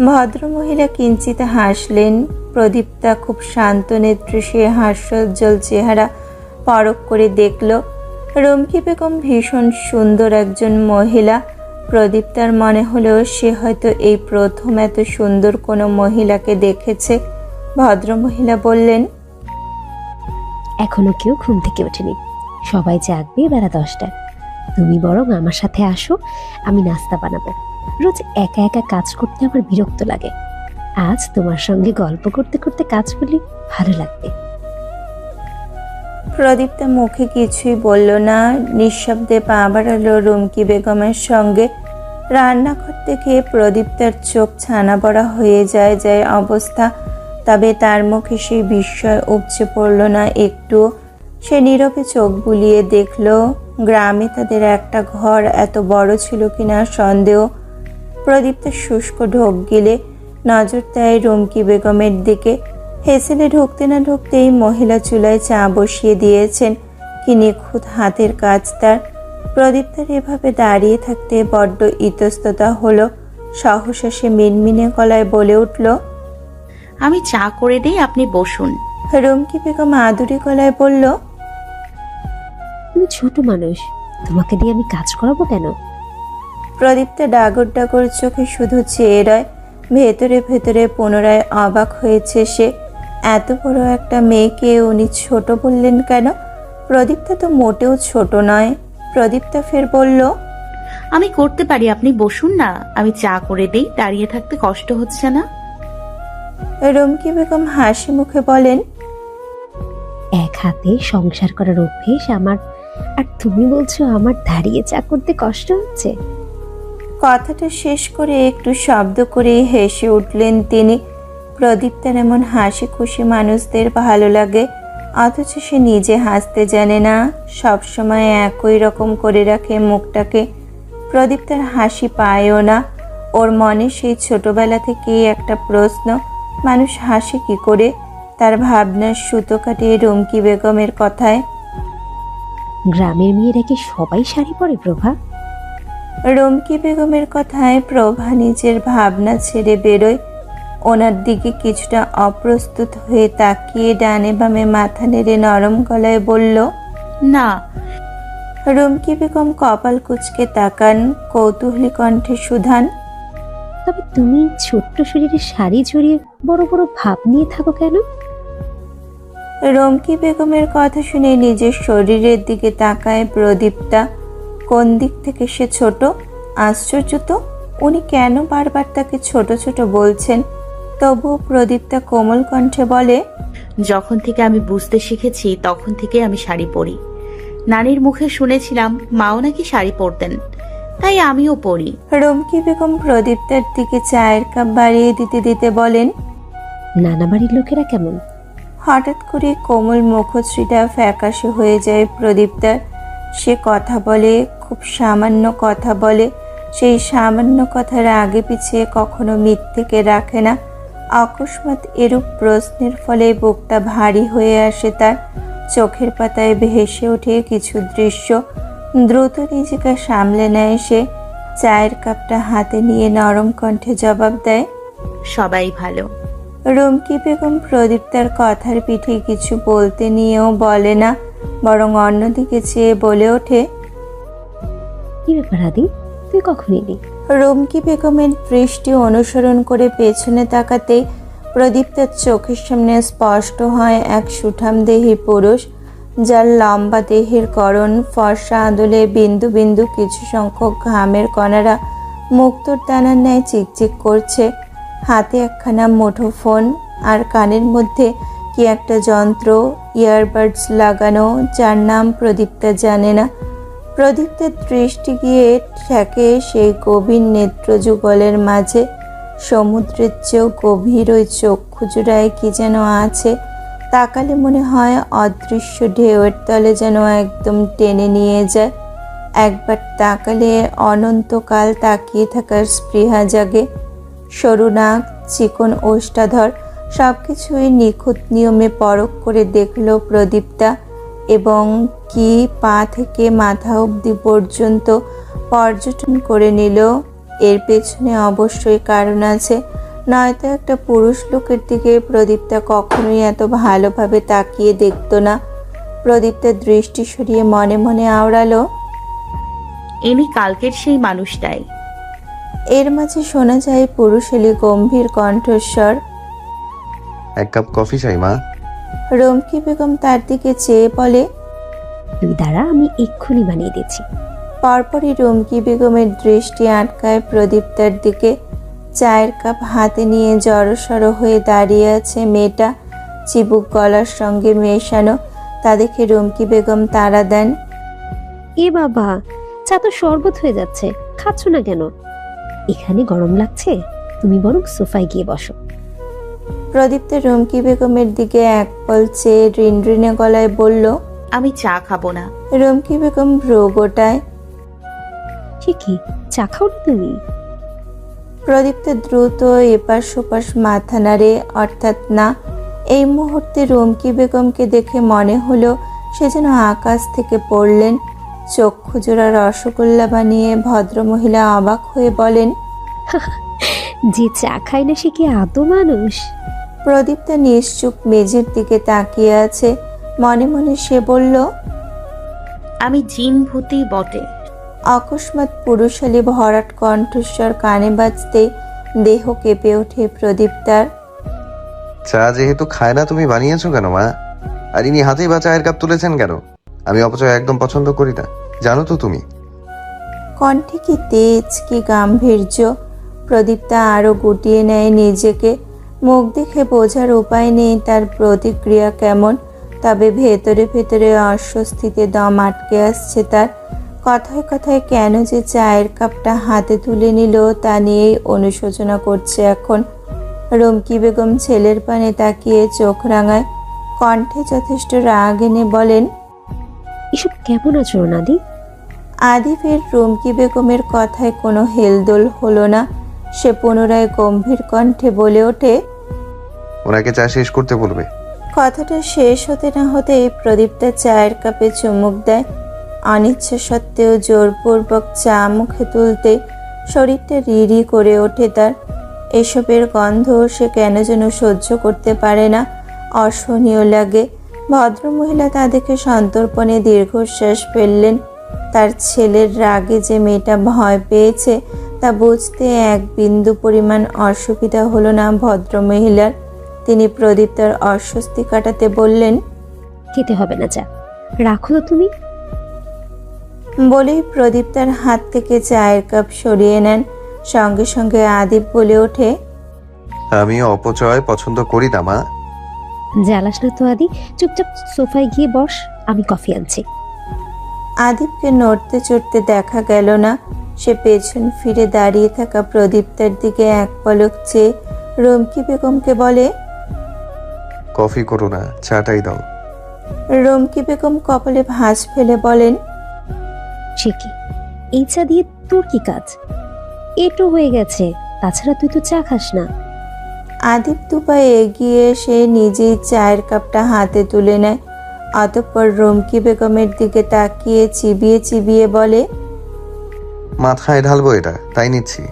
Speaker 2: ভদ্রমহিলা কিঞ্চিত হাসলেন। প্রদীপ্তা খুব শান্ত নেত্রে সে হাস্যোজ্জ্বল চেহারা পরখ করে দেখল। রুমকি বেগম ভীষণ সুন্দর একজন মহিলা। প্রদীপ্তার মনে হলো সে হয়তো এই প্রথম এত সুন্দর কোনো মহিলাকে দেখেছে। ভদ্রমহিলা বললেন,
Speaker 6: এখনো কেউ ঘুম থেকে ওঠেনি, সবাই জাগবে বেলা 10টায়। তুমি বরং আমার সাথে আসো, আমি নাস্তা বানাবো। রোজ একা একা কাজ করতে আমার বিরক্ত লাগে। আজ তোমার সঙ্গে গল্প করতে করতে কাজ করলে ভালো লাগবে।
Speaker 2: প্রদীপ্তা মুখে কিছুই বলল না, নিঃশব্দে পা বাড়ালো রুমকি বেগমের সঙ্গে। রান্নাঘর থেকে প্রদীপ্তার চোখ ছানা বড়া হয়ে যায় অবস্থা। তবে তার মুখে সেই বিস্ময় উপচে পড়ল না একটু। সে নীরবে চোখ বুলিয়ে দেখল। গ্রামে তাদের একটা ঘর এত বড় ছিল কিনা সন্দেহ। প্রদীপ্তা শুষ্ক ঢোক গিলে নজর দেয় রুমকি বেগমের দিকে। হেসেলে ঢুকতে না ঢুকতেই মহিলা চুলায় চা বসিয়ে দিয়েছেন। কি নিখুঁত হাতের কাজ তার। প্রদীপ্তার এভাবে দাঁড়িয়ে থাকতে বড্ড ইতস্ততা হলো। সহসা সে মিনমিনে গলায় বলে উঠল,
Speaker 4: আমি চা করে দিই, আপনি বসুন।
Speaker 2: রুমকি বেগম আদুরি গলায় বলল,
Speaker 6: তুমি ছোট মানুষ, তোমাকে দিয়ে আমি কাজ করাবো কেন?
Speaker 2: প্রদীপ্তা ডাগর চোখে শুধু চেয়ে রয়। ভেতরে ভেতরে পুনরায় অবাক হয়েছে সে। এত বড় একটা মেয়েকে উনি ছোট বললেন কেন? প্রদীপ্তা তো মোটেও ছোট নয়। প্রদীপ্তা ফের বলল,
Speaker 4: আমি করতে পারি, আপনি বসুন না, আমি চা করে দেই, দাঁড়িয়ে থাকতে কষ্ট হচ্ছে না?
Speaker 2: রুমকি বেগম হাসি মুখে বলেন,
Speaker 6: এক হাতে সংসার করার অভ্যেস আমার, আর তুমি বলছো আমার দাঁড়িয়ে চা করতে কষ্ট হচ্ছে?
Speaker 2: কথাটা শেষ করে একটু শব্দ করে হেসে উঠলেন তিনি। প্রদীপ্তার এমন হাসি খুশি মানুষদের ভালো লাগে, অথচ সে নিজে হাসতে জানে না, সব সময় একই রকম করে রাখে মুখটাকে। প্রদীপ্তার হাসি পায়ও না। ওর মনে সেই ছোটবেলা থেকেই একটা প্রশ্ন, মানুষ হাসে কি করে? তার ভাবনার সুতো কাটিয়ে রুমকি বেগমের কথায়,
Speaker 6: গ্রামের মেয়েরা কি সবাই শাড়ি পরে প্রভা?
Speaker 2: রুমকি বেগমের কথায় প্রভা নিজের ভাবনা ছেড়ে বেরোয়। ওনার দিকে কিছুটা অপ্রস্তুত হয়ে তাকিয়ে ডানে বামে মাথা নেড়ে নরম গলায় বলল,
Speaker 4: না।
Speaker 2: রুমকি বেগম কপাল কুঁচকে তাকান, কৌতূহলী কণ্ঠে শুধান,
Speaker 6: তবে তুমি ছোট্ট শরীরে শাড়ি জড়িয়ে বড় বড় ভাব নিয়ে থাকো কেন?
Speaker 2: রুমকি বেগমের কথা শুনে নিজের শরীরের দিকে তাকায় প্রদীপ্তা। কোন দিক থেকে সে ছোট? আশ্চর্য তো, উনি কেন বারবার তাকে ছোট ছোট বলছেন? তবুও প্রদীপ্তা কোমল কণ্ঠে বলে,
Speaker 4: যখন থেকে আমি বুঝতে শিখেছি তখন থেকে আমি শাড়ি পরি। নানির মুখে শুনেছিলাম মাও নাকি শাড়ি পরতেন, তাই আমিও পরি।
Speaker 2: রুমকি বেগম প্রদীপ্তার দিকে চায়ের কাপ বাড়িয়ে দিতে দিতে বলেন,
Speaker 6: নানা বাড়ির লোকেরা কেমন?
Speaker 2: হঠাৎ করে কোমল মুখশ্রীটা ফ্যাকাশে হয়ে যায় প্রদীপ্তার। সে কথা বলে, খুব সামান্য কথা বলে। সেই সামান্য কথার আগে পিছিয়ে কখনো মিথ্যেকে রাখে না। অকস্মাৎ এরূপ প্রশ্নের ফলে বুকটা ভারী হয়ে আসে তার। চোখের পাতায় ভেসে ওঠে কিছু দৃশ্য। দ্রুত নিজেকে সামলে নেয় সে। চায়ের কাপটা হাতে নিয়ে নরম কণ্ঠে জবাব দেয়,
Speaker 4: সবাই ভালো।
Speaker 2: রুমকি বেগম প্রদীপ্তার কথার পিঠে কিছু বলতে নিয়েও বলে না, বরং অন্যদিকে চেয়ে বলে ওঠে,
Speaker 6: কি ব্যাপার আদি, তুই কখন এলি?
Speaker 2: রুমকি বেগমের দৃষ্টি অনুসরণ করে পেছনে তাকাতেই প্রদীপ্তার চোখের সামনে স্পষ্ট হয় এক সুঠামদেহী পুরুষ, যার লম্বা দেহের করণ, ফর্সা আদলে বিন্দু বিন্দু কিছু সংখ্যক ঘামের কণারা মুক্তোর দানার ন্যায় চিকচিক করছে। হাতে একখানা মুঠোফোন, আর কানের মধ্যে কি একটা যন্ত্র, ইয়ারবাডস লাগানো, যার নাম প্রদীপ্তা জানে না। প্রদীপ্তার দৃষ্টি গিয়ে ঠেকে সেই গভীর নেত্রযুগলের মাঝে। সমুদ্রের চেয়েও গভীর ওই চক্ষু জোড়ায় কি যেন আছে। তাকালে মনে হয় অদৃশ্য ঢেউয়ের তলে যেন একদম টেনে নিয়ে যায়। একবার তাকালে অনন্তকাল তাকিয়ে থাকার স্পৃহা জাগে। সরু নাক, চিকন ওষ্ঠাধর, সবকিছুই নিখুঁত নিয়মে পরখ করে দেখল প্রদীপ্তা, এবং কি পা থেকে মাথা অবধি পর্যন্ত পর্যটন করে নিল। এর পেছনে অবশ্যই কারণ আছে, নয়তো একটা পুরুষ লোকের দিকে প্রদীপ্তা কখনোই এত ভালোভাবে তাকিয়ে দেখত না। প্রদীপ্তার দৃষ্টি সরিয়ে মনে মনে আওড়ালো,
Speaker 4: ইনি কালকের সেই মানুষটাই।
Speaker 2: এর মাঝে শোনা যায় পুরুষেলি গম্ভীর কণ্ঠস্বর,
Speaker 1: এক কাপ কফি চাই মা।
Speaker 2: রুমকি বেগম তার দিকে চেয়ে বলে,
Speaker 6: তুই দাঁড়া, আমি এক্ষুনি বানিয়ে দিচ্ছি।
Speaker 2: পরপরই রুমকি বেগমের দৃষ্টি আটকায় প্রদীপ্তার দিকে। চায়ের কাপ হাতে নিয়ে জড়সড় হয়ে দাঁড়িয়ে আছে মেয়েটা, চিবুক গলার সঙ্গে মেশানো। তা দেখে রুমকি বেগম তাড়া দেন,
Speaker 6: এ বাবা, চা তো শরবত হয়ে যাচ্ছে, খাচ্ছ না কেন? এখানে গরম লাগছে, তুমি বরং সোফায় গিয়ে বসো।
Speaker 2: প্রদীপ্তা রুমকি বেগমের দিকে এক পল চেয়ে রিনরিনে গলায় বলল,
Speaker 4: আমি চা খাবো না।
Speaker 2: রুমকি বেগম ভ্রু গোটায়।
Speaker 6: সে কি, চা খাও না তুমি?
Speaker 2: প্রদীপ্তা দ্রুত এপাশ ওপাশ মাথা নাড়ে, অর্থাৎ না। এই মুহূর্তে রুমকি বেগমকে দেখে মনে হলো সে যেন আকাশ থেকে পড়লেন। চক্ষু জোড়া রসগোল্লা বানিয়ে ভদ্রমহিলা অবাক হয়ে বলেন,
Speaker 6: যে চা খায় না সে কি আদৌ মানুষ?
Speaker 2: প্রদীপ্তা নিশ্চুপ মেঝের দিকে তাকিয়ে আছে। মনে মনে সে বলল,
Speaker 4: আমি জিন ভূতি বটে।
Speaker 2: অকস্মাৎ পুরুষালী ভরাট কণ্ঠস্বর কানে বাজতেই দেহ কেঁপে ওঠে প্রদীপ্তার।
Speaker 1: চা যেহেতু খায় না, তুমি বানিয়েছো কেন মা? আর ইনি হাতেই বা চায়ের কাপ তুলেছেন কেন? আমি অপচয় একদম পছন্দ করি না, জানো তো তুমি।
Speaker 2: কণ্ঠে কি তেজ, কি গাম্ভীর্য! প্রদীপ্তা আরো গুটিয়ে নেয় নিজেকে। মুখ দেখে বোঝার উপায় নেই তার প্রতিক্রিয়া কেমন, তবে ভেতরে ভেতরে অস্বস্তিতে দম আটকে আসছে তার। কথায় কথায় কেন যে চায়ের কাপটা হাতে তুলে নিল তা নিয়েই অনুশোচনা করছে এখন। রুমকি বেগম ছেলের পানে তাকিয়ে চোখ রাঙায়, কণ্ঠে যথেষ্ট রাগ এনে বলেন,
Speaker 6: এসব কেমন আচরণ আদি?
Speaker 2: আদিফের রুমকি বেগমের কথায় কোনো হেলদোল হলো না। সে পুনরায় গম্ভীর কণ্ঠে বলে ওঠে,
Speaker 1: ওনাকে চা শেষ করতে বলবে।
Speaker 2: কথাটা শেষ হতে না হতেই প্রদীপ্তা চায়ের কাপে চুমুক দেয়। অনিচ্ছা সত্ত্বেও জোরপূর্বক চা মুখে তুলতে শরীরটা রিরি করে ওঠে তার। এসবের গন্ধ সে কেন যেন সহ্য করতে পারে না, অসহনীয় লাগে। ভদ্রমহিলা তাদেরকে সন্তর্পণে দীর্ঘশ্বাস ফেললেন। তার ছেলের রাগে যে মেয়েটা ভয় পেয়েছে তা বুঝতে এক বিন্দু পরিমাণ অসুবিধা হলো না ভদ্রমহিলার। তিনি প্রদীপ্তার অস্বস্তি কাটাতে বললেন,
Speaker 6: খেতে হবে না চা, রাখো তো তুমি।
Speaker 2: বলেই প্রদীপ্তার হাত থেকে চায়ের কাপ সরিয়ে নেন। সঙ্গে সঙ্গে আদিপ বলে ওঠে,
Speaker 1: আমি অপচয় পছন্দ করি না মা।
Speaker 6: জ্বালাস না তো আদি, চুপচাপ সোফায় গিয়ে বস, আমি কফি আনছি।
Speaker 2: আদিপকে নড়তে চড়তে দেখা গেল না। সে পেছন ফিরে দাঁড়িয়ে থাকা প্রদীপ্তার দিকে এক পলক চেয়ে রুমকি বেগমকে বলে,
Speaker 1: কফি করো না, চাটাই দাও।
Speaker 2: রুমকি বেগম কপালে ভাঁজ ফেলে বলেন,
Speaker 6: সে কি, এই চা দিয়ে তোর কি কাজ? এটো হয়ে গেছে, তাছাড়া তুই তো চা খাস না।
Speaker 2: আদিপ দুপায়ে এগিয়ে এসে নিজেই চায়ের কাপটা হাতে তুলে নেয়। অতঃপর রুমকি বেগমের দিকে তাকিয়ে চিবিয়ে চিবিয়ে বলে,
Speaker 1: মাথায় ঢালবো এটা, তাই নিচ্ছি।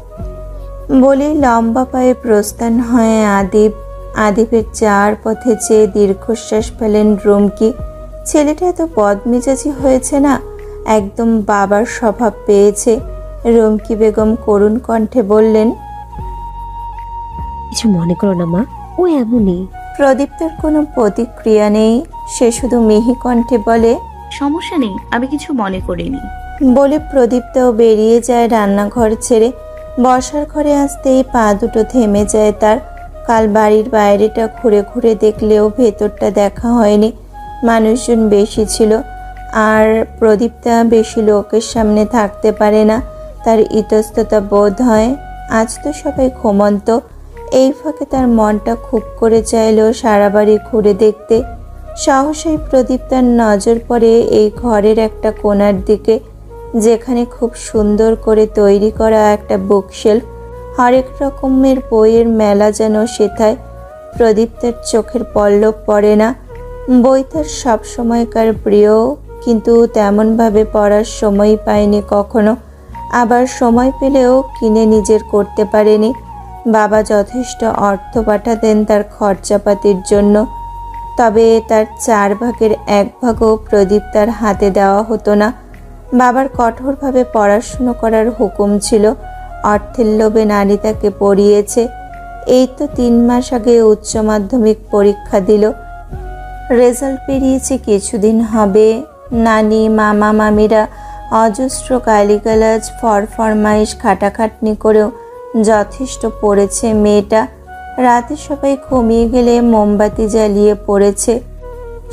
Speaker 2: বলেই লম্বা পায়ে প্রস্থান হয় আদিপ। আদিপের চার পথে চেয়ে দীর্ঘশ্বাস ফেলেন রুমকি। ছেলেটা এত বদমেজাজি হয়েছে না, একদম বাবার স্বভাব পেয়েছে। রুমকি বেগম করুণ কণ্ঠে বললেন,
Speaker 6: কিছু মনে করো না মা, ও এমনই।
Speaker 2: প্রদীপ্তার কোনো প্রতিক্রিয়া নেই। সে শুধু মিহি কণ্ঠে বলে,
Speaker 4: সমস্যা নেই, আমি কিছু মনে করিনি।
Speaker 2: বলে প্রদীপ্তাও বেরিয়ে যায় রান্নাঘর ছেড়ে। বসার ঘরে আসতেই পা দুটো থেমে যায় তার। কাল বাড়ির বাইরেটা ঘুরে ঘুরে দেখলেও ভেতরটা দেখা হয়নি। মানুষজন বেশি ছিল, আর প্রদীপ্তা বেশি লোকের সামনে থাকতে পারে না। তার ইতস্ততা বোধ হয়। আজ তো সবাই ঘুমন্ত। এই ফাঁকে তার মনটা খুব করে চাইল সারা বাড়ি ঘুরে দেখতে। সহসাই প্রদীপ্তার নজর পড়ে এই ঘরের একটা কোণার দিকে, যেখানে খুব সুন্দর করে তৈরি করা একটা বুকশেলফ। হরেক রকমের বইয়ের মেলা যেন সেথায়। প্রদীপ্তার চোখের পল্লব পড়ে না। বই তার সবসময়কার প্রিয়, কিন্তু তেমনভাবে পড়ার সময় পায়নি কখনো। আবার সময় পেলেও কিনে নিজের করতে পারেনি। বাবা যথেষ্ট অর্থ পাঠাতেন তার খরচাপাতির জন্য, তবে তার 4 ভাগের 1 ভাগও প্রদীপ্তার হাতে দেওয়া হতো না। বাবার কঠোরভাবে পড়াশুনো করার হুকুম ছিল। অর্থের লোভে নানি তাকে পড়িয়েছে। এই তো 3 মাস আগে উচ্চ মাধ্যমিক পরীক্ষা দিল। রেজাল্ট বেরিয়েছে কিছুদিন হবে। নানি, মামা, মামিরা অজস্র গালিগালাজ, ফরফরমাইশ, খাটাখাটনি করেও যথেষ্ট পড়েছে মেয়েটা। রাতে সবাই ঘুমিয়ে গেলে মোমবাতি জ্বালিয়ে পড়েছে।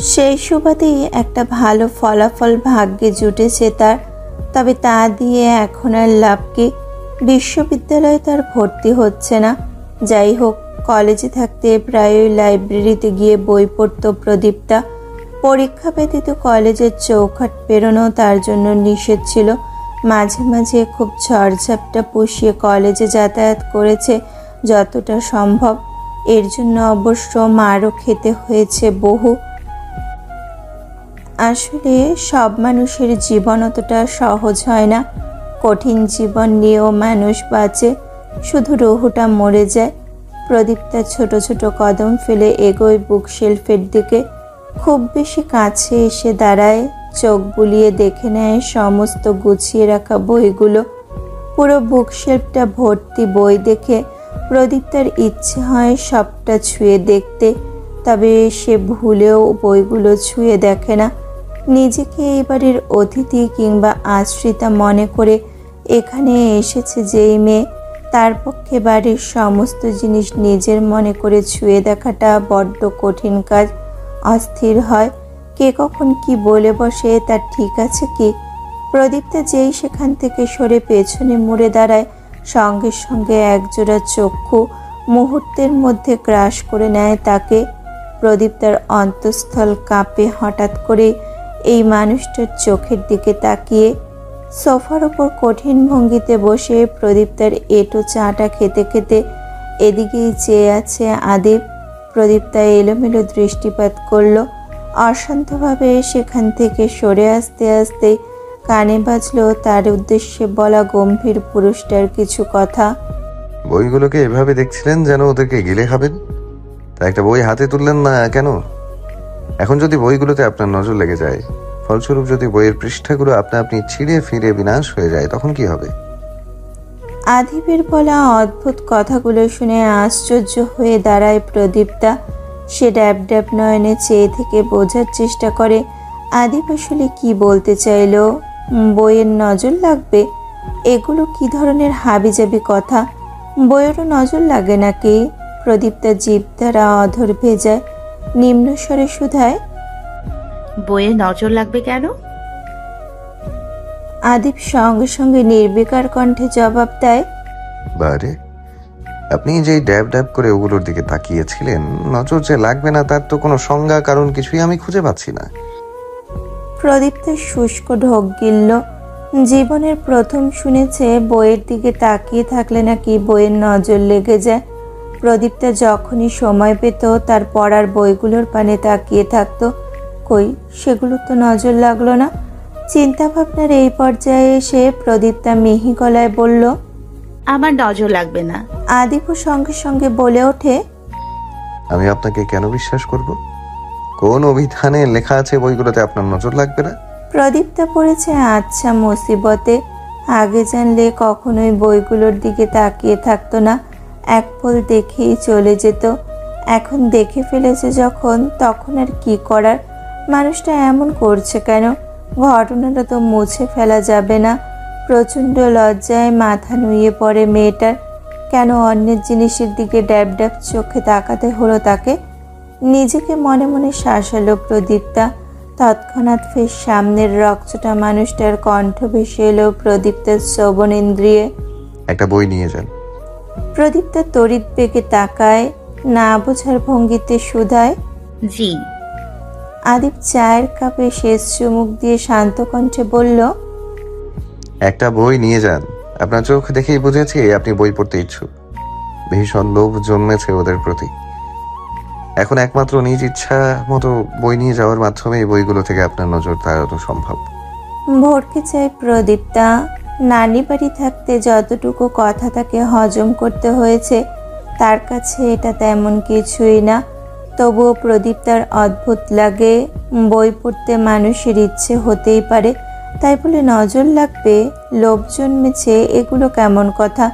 Speaker 2: সেই সুবাদেই একটা ভালো ফলাফল ভাগ্যে জুটেছে তার। তবে তা দিয়ে এখন আর লাভ কি? বিশ্ববিদ্যালয়ে তার ভর্তি হচ্ছে না। যাই হোক, কলেজে থাকতে প্রায়ই লাইব্রেরিতে গিয়ে বই পড়তো প্রদীপ্তা। পরীক্ষা ব্যতীত কলেজের চৌখাট পেরোনো তার জন্য নিষেধ ছিল। মাঝে মাঝে খুব ঝড়ঝাপটা পুষিয়ে কলেজে যাতায়াত করেছে যতটা সম্ভব। এর জন্য অবশ্য মারও খেতে হয়েছে বহু। আসলে সব মানুষের জীবন অতটা সহজ হয় না। কঠিন জীবন নিয়েও মানুষ বাঁচে, শুধু রুহুটা মরে যায়। প্রদীপ্তা ছোট ছোট কদম ফেলে এগোয় বুকশেলফের দিকে। খুব বেশি কাছে এসে দাঁড়ায়, চোখ বুলিয়ে দেখে নেয় সমস্ত গুছিয়ে রাখা বইগুলো। পুরো বুকশেলফটা ভর্তি বই দেখে প্রদীপ্তার ইচ্ছে হয় সবটা ছুঁয়ে দেখতে, তবে সে ভুলেও বইগুলো ছুঁয়ে দেখে না। নিজেকে এই বাড়ির অতিথি কিংবা আশ্রিতা মনে করে এখানে এসেছে যেই মেয়ে, তার পক্ষে বাড়ির সমস্ত জিনিস নিজের মনে করে ছুঁয়ে দেখাটা বড্ড কঠিন কাজ। অস্থির হয়, কে কখন কি বলে বসে তার ঠিক আছে কি। প্রদীপ্তা যেই সেখান থেকে সরে পেছনে মুড়ে দাঁড়ায়, সঙ্গে সঙ্গে একজোড়া চক্ষু মুহূর্তের মধ্যে গ্রাস করে নেয় তাকে। প্রদীপ্তার অন্তঃস্থল কাঁপে হঠাৎ করে এই মানুষটার চোখের দিকে তাকিয়ে। সোফার ওপর কঠিন ভঙ্গিতে বসে প্রদীপ্তার এঁটো চাটা খেতে খেতে এদিকেই চেয়ে আছে আদিব। প্রদীপ্তা এলোমেলো দৃষ্টিপাত করল। অশান্তভাবে সেখান থেকে সরে আসতে আসতে কানে বাজলো তার উদ্দেশ্যে বলা গম্ভীর পুরুষটার কিছু কথা।
Speaker 1: বইগুলোকে এভাবে দেখছিলেন যেন ওদেরকে গিলে খাবেন, তা একটা বই হাতে তুললেন না কেন? এখন যদি বইগুলোতে আপনার নজর লেগে যায়, ফলস্বরূপ যদি বইয়ের পৃষ্ঠাগুলো আপনি ছিঁড়ে ফিরে বিনাশ হয়ে যায়, তখন কি হবে?
Speaker 2: আদিবের বলা অদ্ভুত কথাগুলো শুনে আশ্চর্য হয়ে দাঁড়ায় প্রদীপ্তা। সে ড্যাব ড্যাব নয়নে চেয়ে থেকে বোঝার চেষ্টা করে আদিব আসলে কি বলতে চাইলো। বইয়ের নজর লাগবে? এগুলো কি ধরনের হাবিজাবি কথা? বইয়েরও নজর লাগে নাকি? প্রদীপ্তা জিভ দ্বারা অধর ভেজায়, নিম্নস্বরে শুধায়,
Speaker 4: বইয়ে নজর লাগবে কেন?
Speaker 2: আদিব সঙ্গে সঙ্গে নির্বিকার কণ্ঠে জবাব দেয়,
Speaker 1: বারে, আপনি যেই ড্যাব ড্যাব করে ওগুলোর দিকে তাকিয়েছিলেন, নজর যে লাগবে না তার তো কোনো সংজ্ঞা কারণ কিছুই আমি খুঁজে পাচ্ছি না।
Speaker 2: প্রদীপ্তের শুষ্ক ঢোক গিলল। জীবনের প্রথম শুনেছে বইয়ের দিকে তাকিয়ে থাকলে নাকি বইয়ের নজর লেগে যায়। প্রদীপ্তা যখনই সময় পেত তার পড়ার বইগুলোর পানে তাকিয়ে থাকতো। কই, সেগুলো তো নজর লাগলো না। চিন্তা ভাবনার এই পর্যায়ে এসে প্রদীপ্তা মিহি গলায় বলল,
Speaker 4: আমার নজর লাগবে না।
Speaker 2: আদিপও সঙ্গে সঙ্গে বলে ওঠে,
Speaker 1: আমি আপনাকে কেন বিশ্বাস করব? কোন অভিধানে লেখা আছে বইগুলোতে আপনার নজর লাগবে না?
Speaker 2: প্রদীপ্তা পড়েছে আচ্ছা মুসিবতে। আগে জানলে কখনোই বইগুলোর দিকে তাকিয়ে থাকতো না, এক পল দেখেই চলে যেত। এখন দেখে ফেলেছে যখন, তখন আর কি করার? মানুষটা এমন করছে কেন? ঘটনাটা তো মুছে ফেলা যাবে না। প্রচণ্ড লজ্জায় মাথা নুয়ে পড়ে মেয়েটার। কেন অন্যের জিনিসের দিকে ড্যাব ড্যাব চোখে তাকাতে হলো তাকে? নিজেকে মনে মনে শাসালো প্রদীপ্তা। তৎক্ষণাৎ ফের সামনের রক্তটা মানুষটার কণ্ঠ ভেসে এলো প্রদীপ্তার শ্রবণেন্দ্রিয়ে,
Speaker 1: একটা বই নিয়ে যান।
Speaker 2: প্রদীপ্তা তড়িৎ বেগে তাকায়, না বোঝার ভঙ্গিতে শুধায়,
Speaker 4: জি।
Speaker 2: আদিব চায়ের কাপে শেষ চুমুক দিয়ে শান্ত কণ্ঠে বলল,
Speaker 1: একটা বই নিয়ে যান। আপনার চোখ দেখেই বুঝেছি আপনি বই পড়তে ইচ্ছুক। ভীষণ লোভ জন্মেছে ওদের প্রতি। এখন একমাত্র নিজ ইচ্ছা মতো বই নিয়ে যাওয়ার মাধ্যমে এই বইগুলো থেকে আপনার নজর তাড়ানো সম্ভব।
Speaker 2: ভরকে চায় প্রদীপ্তা। নানি বাড়ি থাকতে যতটুকু কথা তাকে হজম করতে হয়েছে, তার কাছে এটা তেমন কিছুই না। তবুও প্রদীপ্তার অদ্ভুত লাগে। বই পড়তে মানুষের ইচ্ছে হতেই পারে, তাই বলে নজর লাগবে? লোভ জন্মেছে, এগুলো কেমন কথা?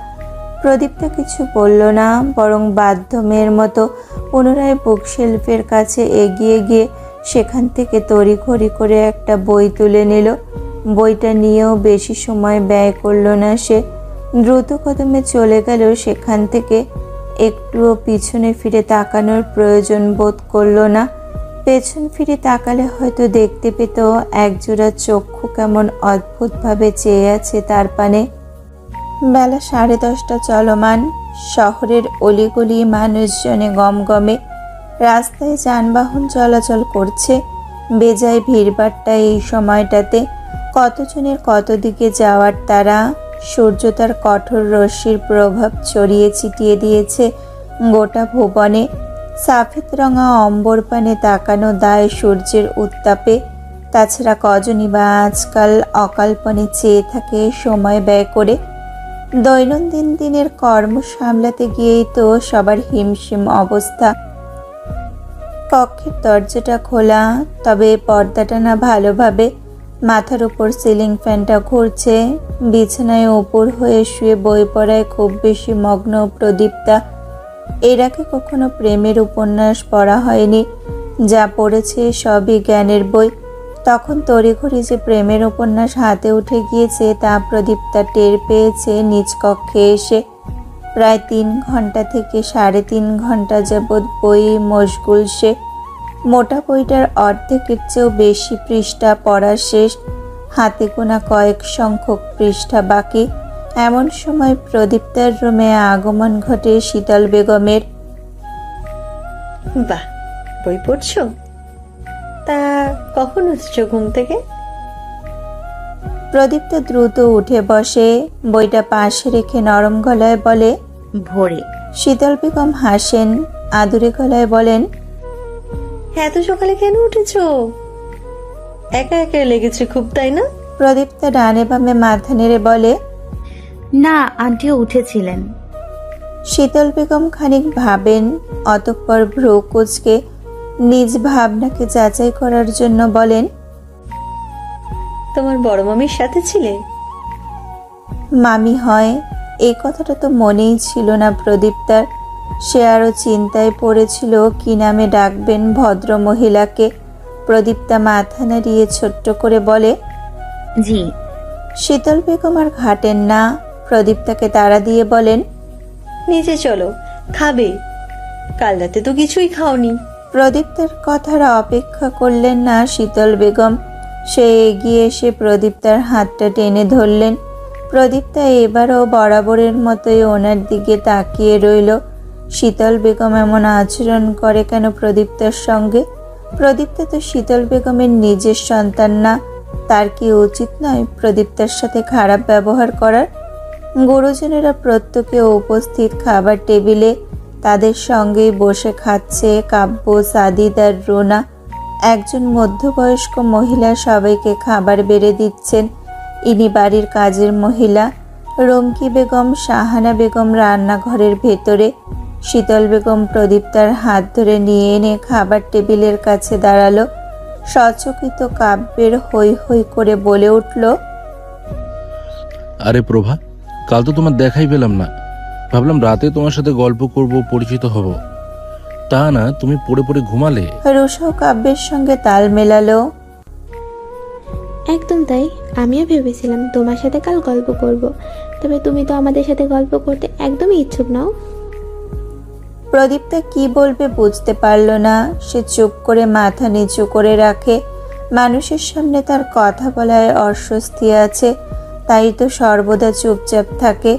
Speaker 2: প্রদীপ্তা কিছু বলল না, বরং বাধ্য মেয়ের মতো পুনরায় বুকশেলফের কাছে এগিয়ে গিয়ে সেখান থেকে তড়িঘড়ি করে একটা বই তুলে নিল। বইটা নিয়েও বেশি সময় ব্যয় করলো না সে। দ্রুত কদমে চলে গেল সেখান থেকে। একটুও পিছনে ফিরে তাকানোর প্রয়োজন বোধ করলো না। পেছন ফিরে তাকালে হয়তো দেখতে পেত একজোড়া চক্ষু কেমন অদ্ভুতভাবে চেয়ে আছে তার পানে। বেলা 10:30 চলমান। শহরের অলিগলি মানুষজনে গমগমে। রাস্তায় যানবাহন চলাচল করছে। বেজায় ভিড়ভাট্টা এই সময়টাতে। কতজনের কত দিকে যাওয়ার তারা। সূর্য তার কঠোর রশ্মির প্রভাব ছড়িয়ে ছিটিয়ে দিয়েছে গোটা ভুবনে। সাফেদ রঙা অম্বর পানে তাকানো দায় সূর্যের উত্তাপে। তাছাড়া কজনই বা আজকাল অকাল্পনে চেয়ে থাকে সময় ব্যয় করে। দৈনন্দিন দিনের কর্ম সামলাতে গিয়েই তো সবার হিমশিম অবস্থা। কক্ষের দরজাটা খোলা, তবে পর্দাটা না ভালোভাবে। মাথার উপর সিলিং ফ্যানটা ঘুরছে। বিছানায় ওপর হয়ে শুয়ে বই পড়ায় খুব বেশি মগ্ন প্রদীপ্তা। এর আগে কখনো প্রেমের উপন্যাস পড়া হয়নি, যা পড়েছে সবই জ্ঞানের বই। তখন তড়িঘড়ি যে প্রেমের উপন্যাস হাতে উঠে গিয়েছে তা প্রদীপ্তা টের পেয়েছে নিজ কক্ষে এসে। প্রায় 3 ঘন্টা থেকে 3.5 ঘন্টা যাবৎ বই মশগুল সে। মোটা বইটার অর্ধেকের চেয়েও বেশি পৃষ্ঠা পড়া শেষ, হাতে গোনা কয়েক সংখ্যক পৃষ্ঠা বাকি। এমন সময় প্রদীপ্তার রুমে আগমন ঘটে শীতল বেগমের।
Speaker 5: বাহ, বই পড়ছো? তা কখন উঠছো ঘুম থেকে?
Speaker 2: প্রদীপ্তা দ্রুত উঠে বসে, বইটা পাশে রেখে নরম গলায় বলে।
Speaker 4: ভোরে।
Speaker 2: শীতল বেগম হাসেন, আদুরে গলায় বলেন,
Speaker 5: এত সকালে কেন উঠেছো? একা একা লেগেছে খুব, তাই না?
Speaker 2: প্রদীপ্তা ডানে বামে মাথা নেড়ে বলে।
Speaker 4: না, আন্টিও উঠেছিলেন।
Speaker 2: শীতল বেগম খানিক ভাবেন, অতঃপর ভ্রু কুঁচকে নিজ ভাবনাকে যাচাই করার জন্য বলেন,
Speaker 5: তোমার বড় মামির সাথে ছিলে?
Speaker 2: মামি হয়, এই কথাটা তো মনেই ছিল না প্রদীপ্তার। সে আরো চিন্তায় পড়েছিল কি নামে ডাকবেন ভদ্র মহিলাকে। প্রদীপ্তা মাথা নাড়িয়ে ছোট্ট করে বলে,
Speaker 4: জি।
Speaker 2: শীতল বেগম আর ঘাটেন না, প্রদীপ্তাকে তাড়া দিয়ে বলেন,
Speaker 5: নিচে চলো, খাবে। কাল রাতে তো কিছুই খাওনি।
Speaker 2: প্রদীপ্তার কথার অপেক্ষা করলেন না শীতল বেগম। সে এগিয়ে এসে প্রদীপ্তার হাতটা টেনে ধরলেন। প্রদীপ্তা এবারও বরাবরের মতোই ওনার দিকে তাকিয়ে রইল। শীতল বেগম এমন আচরণ করে কেন প্রদীপ্তার সঙ্গে? প্রদীপ্তা তো শীতল বেগমের নিজের সন্তান না। তার কি উচিত নয় প্রদীপ্তার সাথে খারাপ ব্যবহার করার? গুরুজনেরা প্রত্যেকে উপস্থিত খাবার টেবিলে। তাদের সঙ্গেই বসে খাচ্ছে কাব্য, সাদিদ আর রোনা। একজন মধ্যবয়স্ক মহিলা সবাইকে খাবার বেড়ে দিচ্ছেন। ইনি বাড়ির কাজের মহিলা। রমকি বেগম, শাহানা বেগম রান্নাঘরের ভেতরে। শীতল বেগম প্রদীপ্তার হাত ধরে নিয়ে এনে খাবার টেবিলের কাছে দাঁড়ালো। সচকিত কাব্যের হই হই করে বলে উঠল,
Speaker 7: আরে প্রভা, কাল তো তোমার দেখাই পেলাম না। ভাবলাম রাতে তোমার সাথে গল্প করব, পরিচিত হব। তা না, তুমি পড়ে পড়ে ঘুমালে।
Speaker 2: রুষাও কাব্যের সঙ্গে তাল মেলালো।
Speaker 8: একদম তাই, আমিও ভেবেছিলাম তোমার সাথে কাল গল্প করব, তবে তুমি তো আমাদের সাথে গল্প করতে একদমই ইচ্ছুক নও।
Speaker 2: প্রদীপ্তা কি বলবে বুঝতে পারল না। সে চুপ করে মাথা নিচু করে রাখে। মানুষের সামনে তার কথা বলায় অস্বস্তি আছে, তাই তো সর্বদা চুপচাপ থাকে।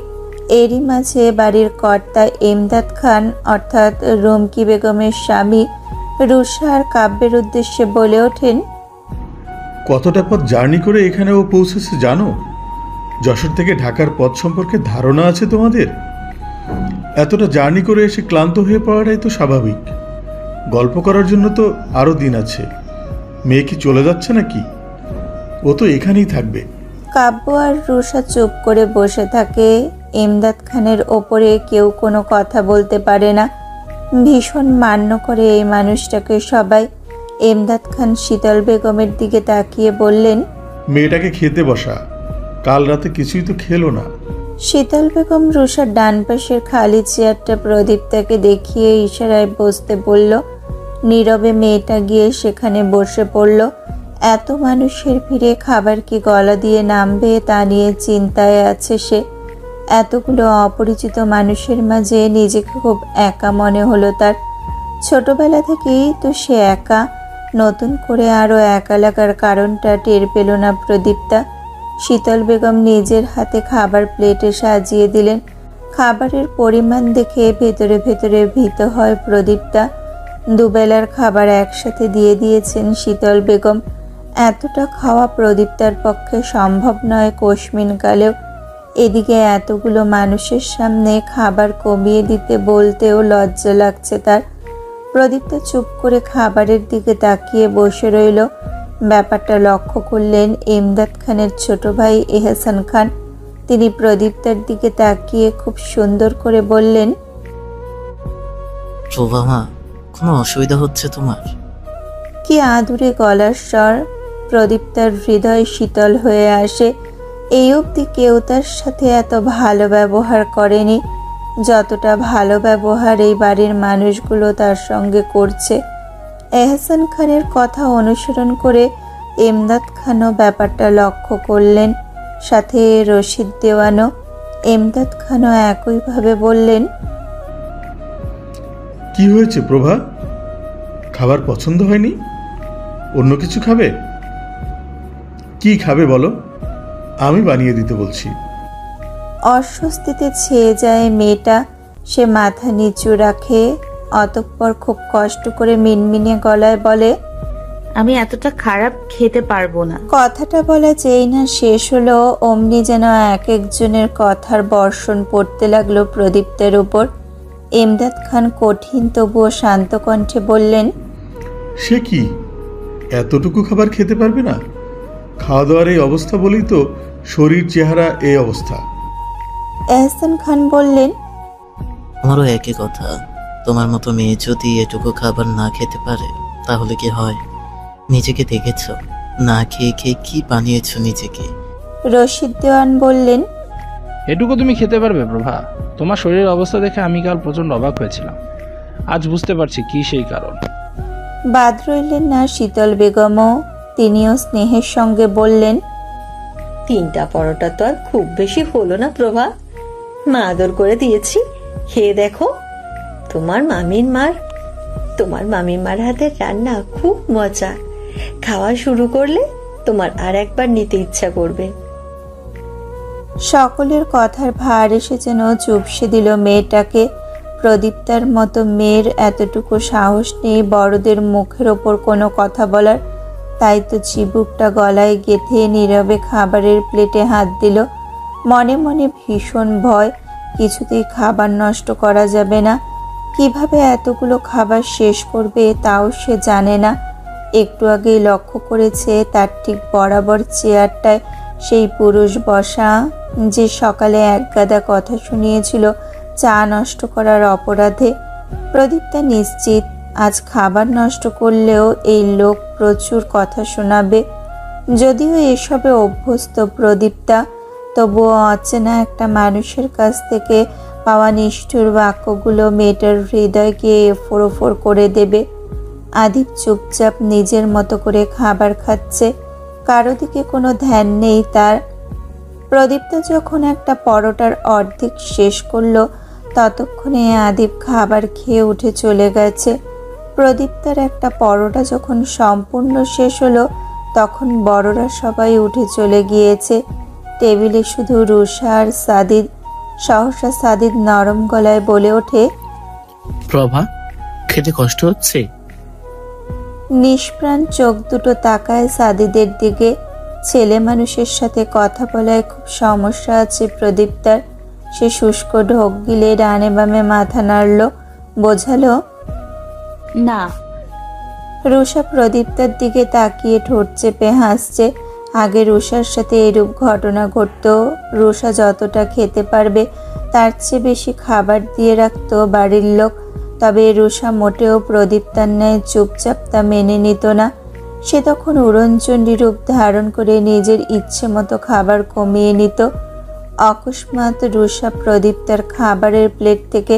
Speaker 2: এরই মাঝে বাড়ির কর্তা এমদাদ খান অর্থাৎ রুমকি বেগমের স্বামী রুষা আর কাব্যের উদ্দেশ্যে বলে ওঠেন,
Speaker 9: কতটা পথ জার্নি করে এখানে ও পৌঁছেছে জানো? যশোর থেকে ঢাকার পথ সম্পর্কে ধারণা আছে তোমাদের? এতটা জার্নি করে এসে ক্লান্ত হয়ে পড়াটাই তো স্বাভাবিক। গল্প করার জন্য তো আরও দিন আছে। মেয়ে কি চলে যাচ্ছে নাকি? ও তো এখানেই থাকবে।
Speaker 2: কাব্য আর রুষা চুপ করে বসে থাকে। এমদাদ খানের ওপরে কেউ কোনো কথা বলতে পারে না। ভীষণ মান্য করে এই মানুষটাকে সবাই। এমদাদ খান শীতল বেগমের দিকে তাকিয়ে বললেন,
Speaker 9: মেয়েটাকে খেতে বসা, কাল রাতে কিছুই তো খেলো না।
Speaker 2: শীতল বেগম রুষার ডান পাশের খালি চেয়ারটা প্রদীপ্তাকে দেখিয়ে ইশারায় বসতে বলল। নীরবে মেয়েটা গিয়ে সেখানে বসে পড়ল। এত মানুষের ভিড়ে খাবার কি গলা দিয়ে নামবে তা নিয়ে চিন্তায় আছে সে। এতগুলো অপরিচিত মানুষের মাঝে নিজেকে খুব একা মনে হলো তার। ছোটবেলা থেকেই তো সে একা। নতুন করে আরও একা লাগার কারণটা টের পেল না প্রদীপ্তা। শীতল বেগম নিজের হাতে খাবার প্লেটে সাজিয়ে দিলেন। খাবারের পরিমাণ দেখে ভেতরে ভেতরে ভীত হয় প্রদীপ্তা। দুবেলার খাবার একসাথে দিয়ে দিয়েছেন শীতল বেগম। এতটা খাওয়া প্রদীপ্তার পক্ষে সম্ভব নয় কোশমিন কালেও। এদিকে এতগুলো মানুষের সামনে খাবার কমিয়ে দিতে বলতেও লজ্জা লাগছে তার। প্রদীপ্তা চুপ করে খাবারের দিকে তাকিয়ে বসে রইল। ব্যাপারটা লক্ষ্য করলেন এমদাদ খানের ছোট ভাই এহসান খান। তিনি প্রদীপ্তার দিকে তাকিয়ে খুব সুন্দর করে বললেন,
Speaker 10: শোভা মা, কোনো অসুবিধা হচ্ছে তোমার?
Speaker 2: কি আদুরে গলার স্বর। প্রদীপ্তার হৃদয় শীতল হয়ে আসে। এই অবধি কেউ তার সাথে এত ভালো ব্যবহার করেনি যতটা ভালো ব্যবহার এই বাড়ির মানুষগুলো তার সঙ্গে করছে। এহসান খানের কথা অনুসরণ করে এমদাদ খানও ব্যাপারটা লক্ষ্য করলেন, সাথে রশিদ দেওয়ানও। এমদাদ খানও একইভাবে বললেন,
Speaker 9: কি হয়েছে প্রভা? খাবার পছন্দ হয়নি? অন্য কিছু খাবে? কি খাবে বলো, আমি বানিয়ে দিতে বলছি।
Speaker 2: অস্বস্তিতে ছেয়ে যায় মেয়েটা। সে মাথা নিচু রাখে, অতঃপর খুব কষ্ট করে মিনমিনে গলায় বলে,
Speaker 4: আমি এতটা খারাপ খেতে পারবো না।
Speaker 2: কথাটা বলা যেই না শেষ হলো অমনি যেন এক একজনের কথার বর্ষণ পড়তে লাগলো প্রদীপ্তের উপর। এমদাদ খান কঠিন তবুও শান্ত কণ্ঠে বললেন,
Speaker 9: সে কি, এতটুকু খাবার খেতে পারবে না? খাওয়া দাওয়ার এই অবস্থা বলেই তো শরীর চেহারা এই অবস্থা।
Speaker 2: এহসান খান বললেন,
Speaker 10: আমারও একই কথা। তোমার মতো মেয়ে যদি এটুকু খাবার না খেতে পারে তাহলে কি হয়? নিজেকে দেখেছ, না খেয়ে খেয়ে কি বানিয়েছ নিজেকে।
Speaker 2: রশিদ দেওয়ান বললেন,
Speaker 3: এটুকু তুমি খেতে পারবে প্রভা? তোমার শরীরের অবস্থা দেখে আমি কাল প্রচণ্ড অবাক হয়েছিলাম, আজ বুঝতে পারছি কি সেই কারণ।
Speaker 2: বাদ রইলেন না শীতল বেগমও। তিনিও স্নেহের সঙ্গে বললেন,
Speaker 5: 3টা পরোটা তো আর খুব বেশি হলো না প্রভা, মা আদর করে দিয়েছি, খেয়ে দেখো। তোমার মামির মার হাতের রান্না খুব মজা। খাওয়া শুরু করলে তোমার আর একবার নিতে ইচ্ছা করবে।
Speaker 2: সকলের কথার ভার এসে যেন চুপসে দিল মেয়েটাকে। প্রদীপ্তার মতো মেয়ের এতটুকু সাহস নেই বড়দের মুখের ওপর কোনো কথা বলার, তাই তো চিবুকটা গলায় গেঁথে নীরবে খাবারের প্লেটে হাত দিল। মনে মনে ভীষণ ভয়, কিছুতেই খাবার নষ্ট করা যাবে না। কিভাবে এতগুলো খাবার শেষ করবে তাও সে জানে না। একটু আগেই লক্ষ্য করেছে তার ঠিক বরাবর চেয়ারটায় সেই পুরুষ বসা, যে সকালে একগাদা কথা শুনিয়েছিল চা নষ্ট করার অপরাধে। প্রদীপ্তা নিশ্চিত আজ খাবার নষ্ট করলেও এই লোক প্রচুর কথা শোনাবে। যদিও এসবে অভ্যস্ত প্রদীপ্তা, তবুও অচেনা একটা মানুষের কাছ থেকে পাওয়া নিষ্ঠুর বাক্যগুলো মেয়েটার হৃদয়কে ফোড়ফোড় করে দেবে। আদিপ চুপচাপ নিজের মতো করে খাবার খাচ্ছে, কারো দিকে কোনো ধ্যান নেই তার। প্রদীপ্তা যখন একটা পরোটার অর্ধেক শেষ করলো ততক্ষণে আদিপ খাবার খেয়ে উঠে চলে গেছে। প্রদীপ্তার একটা পরোটা যখন সম্পূর্ণ শেষ হলো তখন বড়রা সবাই উঠে চলে গিয়েছে। টেবিলে শুধু রুষা আর সাদিদ। সহসা সাদিদ নরম গলায় বলে ওঠে,
Speaker 10: প্রভা, খেতে কষ্ট হচ্ছে?
Speaker 2: নিষ্প্রাণ চোখ দুটো তাকায় সাদিদের দিকে। ছেলে মানুষের সাথে কথা বলায় খুব সমস্যা আছে প্রদীপ্তার। সে শুষ্ক ঢোক গিলে ডানে বামে মাথা নাড়ল, বোঝালো,
Speaker 4: না।
Speaker 2: রুষা প্রদীপ্তার দিকে তাকিয়ে ঠোঁট চেপে হাসছে। আগে রুষার সাথে এরূপ ঘটনা ঘটত। রুষা যতটা খেতে পারবে তার চেয়ে বেশি খাবার দিয়ে রাখতো বাড়ির লোক। তবে রুষা মোটেও প্রদীপ্তার ন্যায় চুপচাপ তা মেনে নিত না। সে তখন উড়নচণ্ডী রূপ ধারণ করে নিজের ইচ্ছে মতো খাবার কমিয়ে নিত। অকস্মাৎ রুষা প্রদীপ্তার খাবারের প্লেট থেকে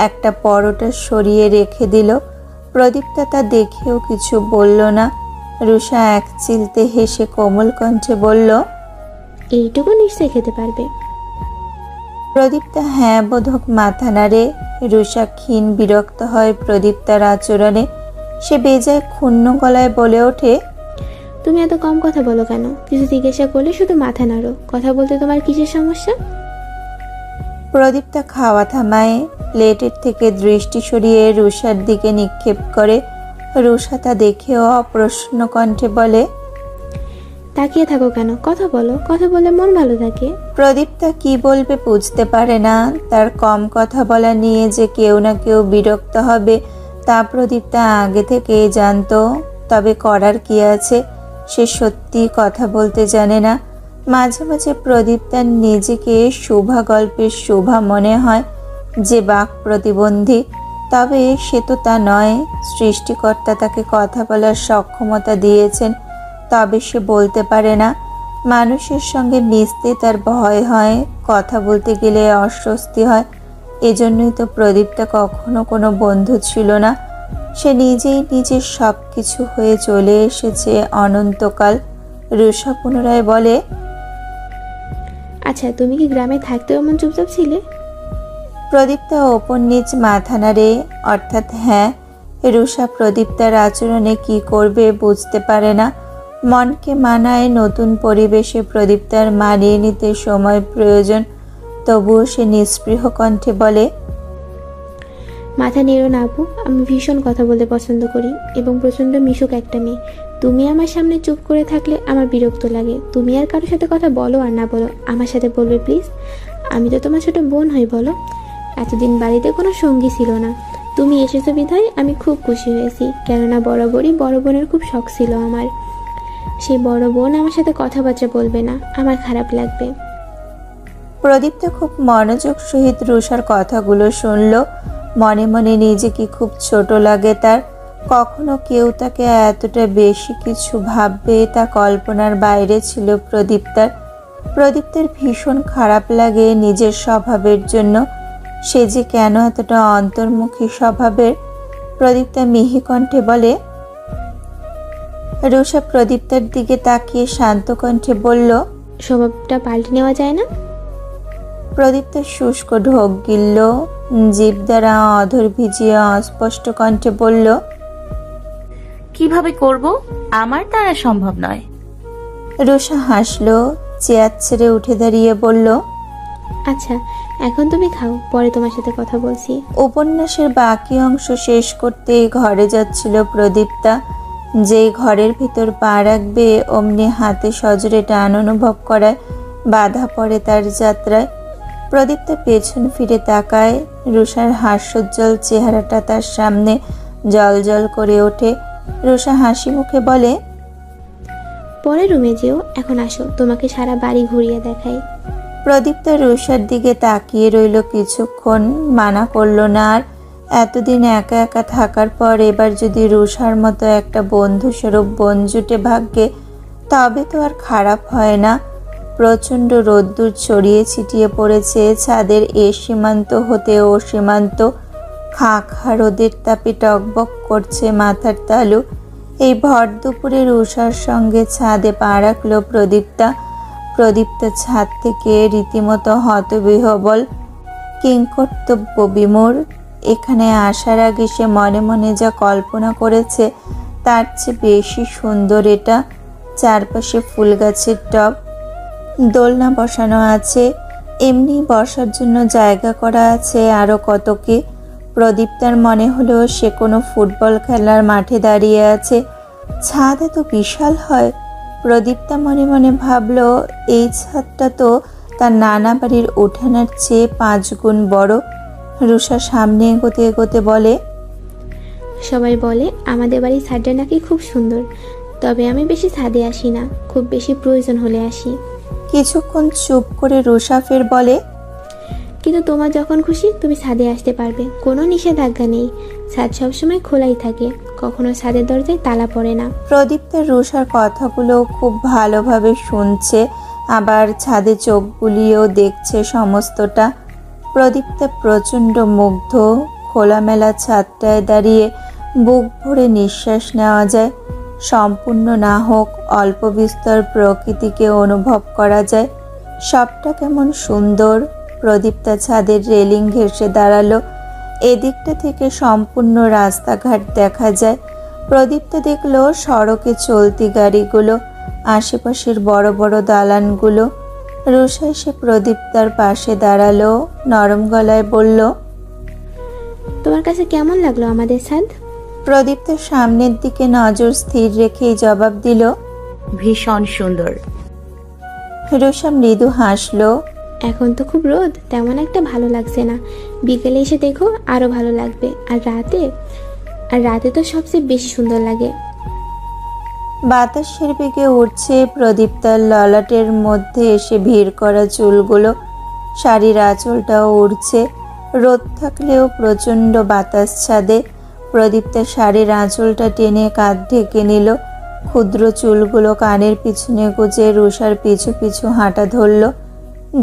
Speaker 2: একটা পরোটা সরিয়ে রেখে দিল। প্রদীপ্তা তা দেখেও কিছু বলল না। রুষা এক চিলতে হেসে কোমল কণ্ঠে বলল,
Speaker 8: এইটুকু নিশ্চয়ই খেতে পারবে।
Speaker 2: প্রদীপ্তা হ্যাঁ বোধক মাথা নাড়ে। রুষা ক্ষীণ বিরক্ত হয় প্রদীপ্তার আচরণে। সে বেজায় ক্ষুণ্ণ গলায় বলে ওঠে,
Speaker 8: তুমি এত কম কথা বলো কেন? কিছু জিজ্ঞাসা করলে শুধু মাথা নাড়ো। কথা বলতে তোমার কিসের সমস্যা?
Speaker 2: প্রদীপ্তা খাওয়া থামায়, প্লেটের থেকে দৃষ্টি সরিয়ে রুষার দিকে নিক্ষেপ করে। রুষা তা দেখেও অপ্রসন্ন কণ্ঠে বলে,
Speaker 8: তাকিয়ে থাকো কেন? কথা বলো, কথা বলে মন ভালো থাকে।
Speaker 2: প্রদীপ্তা কি বলবে বুঝতে পারে না। তার কম কথা বলা নিয়ে যে কেউ না কেউ বিরক্ত হবে তা প্রদীপ্তা আগে থেকেই জানতো। তবে করার কি আছে, সে সত্যি কথা বলতে জানে না। মাঝে মাঝে প্রদীপ্তার নিজেকে শোভা গল্পের শোভা মনে হয়, যে বাক প্রতিবন্ধী। তবে সে তো তা নয়। সৃষ্টিকর্তা তাকে কথা বলার সক্ষমতা দিয়েছেন। তবে সে বলতে পারে না। মানুষের সঙ্গে মিশতে তার ভয় হয়, কথা বলতে গেলে অস্বস্তি হয়। এজন্যই তো প্রদীপটা কখনো কোনো বন্ধু ছিল না। সে নিজেই নিজের সব কিছু হয়ে চলে এসেছে অনন্তকাল। রুষা পুনরায় বলে,
Speaker 8: আচ্ছা, তুমি কি গ্রামে থাকতেও এমন চুপচাপ ছিলে?
Speaker 2: প্রদীপ্তা ওপর নিচ মাথা নাড়ে, অর্থাৎ হ্যাঁ। রুষা প্রদীপ্তার আচরণে কি করবে বুঝতে পারে না। মনকে মানায়, নতুন পরিবেশে প্রদীপ্তার মানিয়ে নিতে সময় প্রয়োজন। তবুও সে নিস্পৃহ কণ্ঠে বলে,
Speaker 8: মাথা নেড়ো না আপু, আমি ভীষণ কথা বলতে পছন্দ করি এবং প্রচণ্ড মিশুক একটা মেয়ে। তুমি আমার সামনে চুপ করে থাকলে আমার বিরক্ত লাগে। তুমি আর কারোর সাথে কথা বলো আর না বলো, আমার সাথে বলবে প্লিজ। আমি তো তোমার ছোট বোন হই, বলো। এতদিন বাড়িতে কোনো সঙ্গী ছিল না, তুমি এসেছো বিধায় আমি খুব খুশি হয়েছি। কেননা বরাবরই বড় বোনের খুব শখ ছিল আমার। সেই বড় বোন আমার সাথে কথাবার্তা বলবে না, আমার খারাপ লাগবে।
Speaker 2: প্রদীপ্তা খুব মনোযোগ সহিত রুষার কথাগুলো শুনল। মনে মনে নিজেকে খুব ছোট লাগে তার। কখনো কেউ তাকে এতটা বেশি কিছু ভাববে তা কল্পনার বাইরে ছিল প্রদীপ্তার। প্রদীপ্তার ভীষণ খারাপ লাগে নিজের স্বভাবের জন্য। সে যে কেন এতটা অন্তর্মুখী স্বভাবের। প্রদীপ্তা মিহি কণ্ঠে বলে, রুষা প্রদীপ্তার দিকে তাকিয়ে শান্ত কণ্ঠে বলল,
Speaker 8: স্বভাবটা পাল্টে নেওয়া যায় না?
Speaker 2: প্রদীপ্তা শুষ্ক ঢোক গিলল, জিভ দ্বারা অধর ভিজিয়ে অস্পষ্ট কণ্ঠে বলল,
Speaker 4: কিভাবে করব? আমার দ্বারা সম্ভব নয়।
Speaker 2: রুষা হাসল, চেয়ার ছেড়ে উঠে দাঁড়িয়ে বলল,
Speaker 8: আচ্ছা, এখন তুমি খাও, পরে তোমার সাথে কথা বলছি।
Speaker 2: উপন্যাসের বাকি অংশ শেষ করতেই ঘরে যাচ্ছিল প্রদীপ্তা। যেই ঘরের ভিতর পা রাখবে অমনি হাতে সজোরে টান অনুভব করায় বাধা পড়ে তার যাত্রায়। প্রদীপ্তা পেছন ফিরে তাকায়। রুষার হাস্যোজ্জ্বল চেহারাটা তার সামনে জলজল করে ওঠে। রুষা হাসি মুখে বলে,
Speaker 8: পরে রুমে যেও, এখন আসো, তোমাকে সারা বাড়ি ঘুরিয়ে দেখাই।
Speaker 2: প্রদীপ্তা রুষার দিকে তাকিয়ে রইল কিছুক্ষণ, মানা করল না আর। এতদিন একা একা থাকার পর এবার যদি রুষার মতো একটা বন্ধু স্বরূপ বোন জুটে ভাগ্যে, তবে তো আর খারাপ হয় না। প্রচণ্ড রোদ্দুর ছড়িয়ে ছিটিয়ে পড়েছে ছাদের এ সীমান্ত হতে ও সীমান্ত। খাঁ খাঁ রোদের তাপে টকবক করছে মাথার তালু। এই ভর দুপুরে রুষার সঙ্গে ছাদে পা রাখল প্রদীপ্তা। প্রদীপ্তা ছাদ থেকে রীতিমতো হতবিহ্বল, কিংকর্তব্য বিমূঢ়। এখানে আসার আগে সে মনে মনে যা কল্পনা করেছে তার চেয়ে বেশি সুন্দর এটা। চারপাশে ফুল গাছের টব, দোলনা বসানো আছে, এমনি বসার জন্য জায়গা করা আছে আরও কত কি। প্রদীপ্তার মনে হলো সে কোনো ফুটবল খেলার মাঠে দাঁড়িয়ে আছে। ছাদ এত বিশাল হয়। প্রদীপ্তা মনে মনে ভাবল, এই ছাদটা তো তার নানা বাড়ির উঠানের চেয়ে 5 গুণ বড়। রুষা সামনে এগোতে এগোতে বলে,
Speaker 8: সবাই বলে আমাদের বাড়ির ছাদটা নাকি খুব সুন্দর, তবে আমি বেশি ছাদে আসি না, খুব বেশি প্রয়োজন হলে আসি।
Speaker 2: কিছুক্ষণ চুপ করে রুষা ফের বলে,
Speaker 8: কিন্তু তোমার যখন খুশি তুমি ছাদে আসতে পারবে, কোনো নিষেধাজ্ঞা নেই। ছাদ সবসময় খোলাই থাকে, কখনো ছাদের দরজায় তালা পড়ে না।
Speaker 2: প্রদীপ্তা রুষার কথাগুলো খুব ভালোভাবে শুনছে, আবার ছাদে চোখ বুলিয়েও দেখছে সমস্তটা। প্রদীপ্তা প্রচণ্ড মুগ্ধ। খোলামেলা ছাদটায় দাঁড়িয়ে বুক ভরে নিঃশ্বাস নেওয়া যায়। সম্পূর্ণ না হোক অল্প বিস্তর প্রকৃতিকে অনুভব করা যায়। সবটা কেমন সুন্দর। প্রদীপ্তা ছাদের রেলিং ঘেঁষে দাঁড়ালো। এদিকটা থেকে সম্পূর্ণ রাস্তাঘাট দেখা যায়। প্রদীপ্তা দেখলো সড়কে চলতি গাড়িগুলো, আশেপাশের বড় বড় দালানগুলো। রুষা এসে প্রদীপ্তার পাশে দাঁড়ালো, নরম গলায় বলল,
Speaker 8: তোমার কাছে কেমন লাগলো আমাদের ছাদ?
Speaker 2: প্রদীপ্তার সামনের দিকে নজর স্থির রেখেই জবাব দিল,
Speaker 4: ভীষণ সুন্দর।
Speaker 2: রুষা মৃদু হাসলো।
Speaker 8: এখন তো খুব রোদ, তেমন একটা ভালো লাগছে না। বিকেলে এসে দেখো, আরো ভালো লাগবে। আর রাতে তো সবচেয়ে বেশি সুন্দর লাগে।
Speaker 2: বাতাসের বেগে উঠছে প্রদীপ্তার ললাটের মধ্যে এসে ভিড় করা চুলগুলো। শাড়ির আঁচলটাও উড়ছে। রোদ থাকলেও প্রচণ্ড বাতাস ছাদে। প্রদীপ্তা শাড়ির আঁচলটা টেনে কাঁধ ঢেকে নিল। ক্ষুদ্র চুলগুলো কানের পিছনে গুজে রুষার পিছু পিছু হাঁটা ধরল।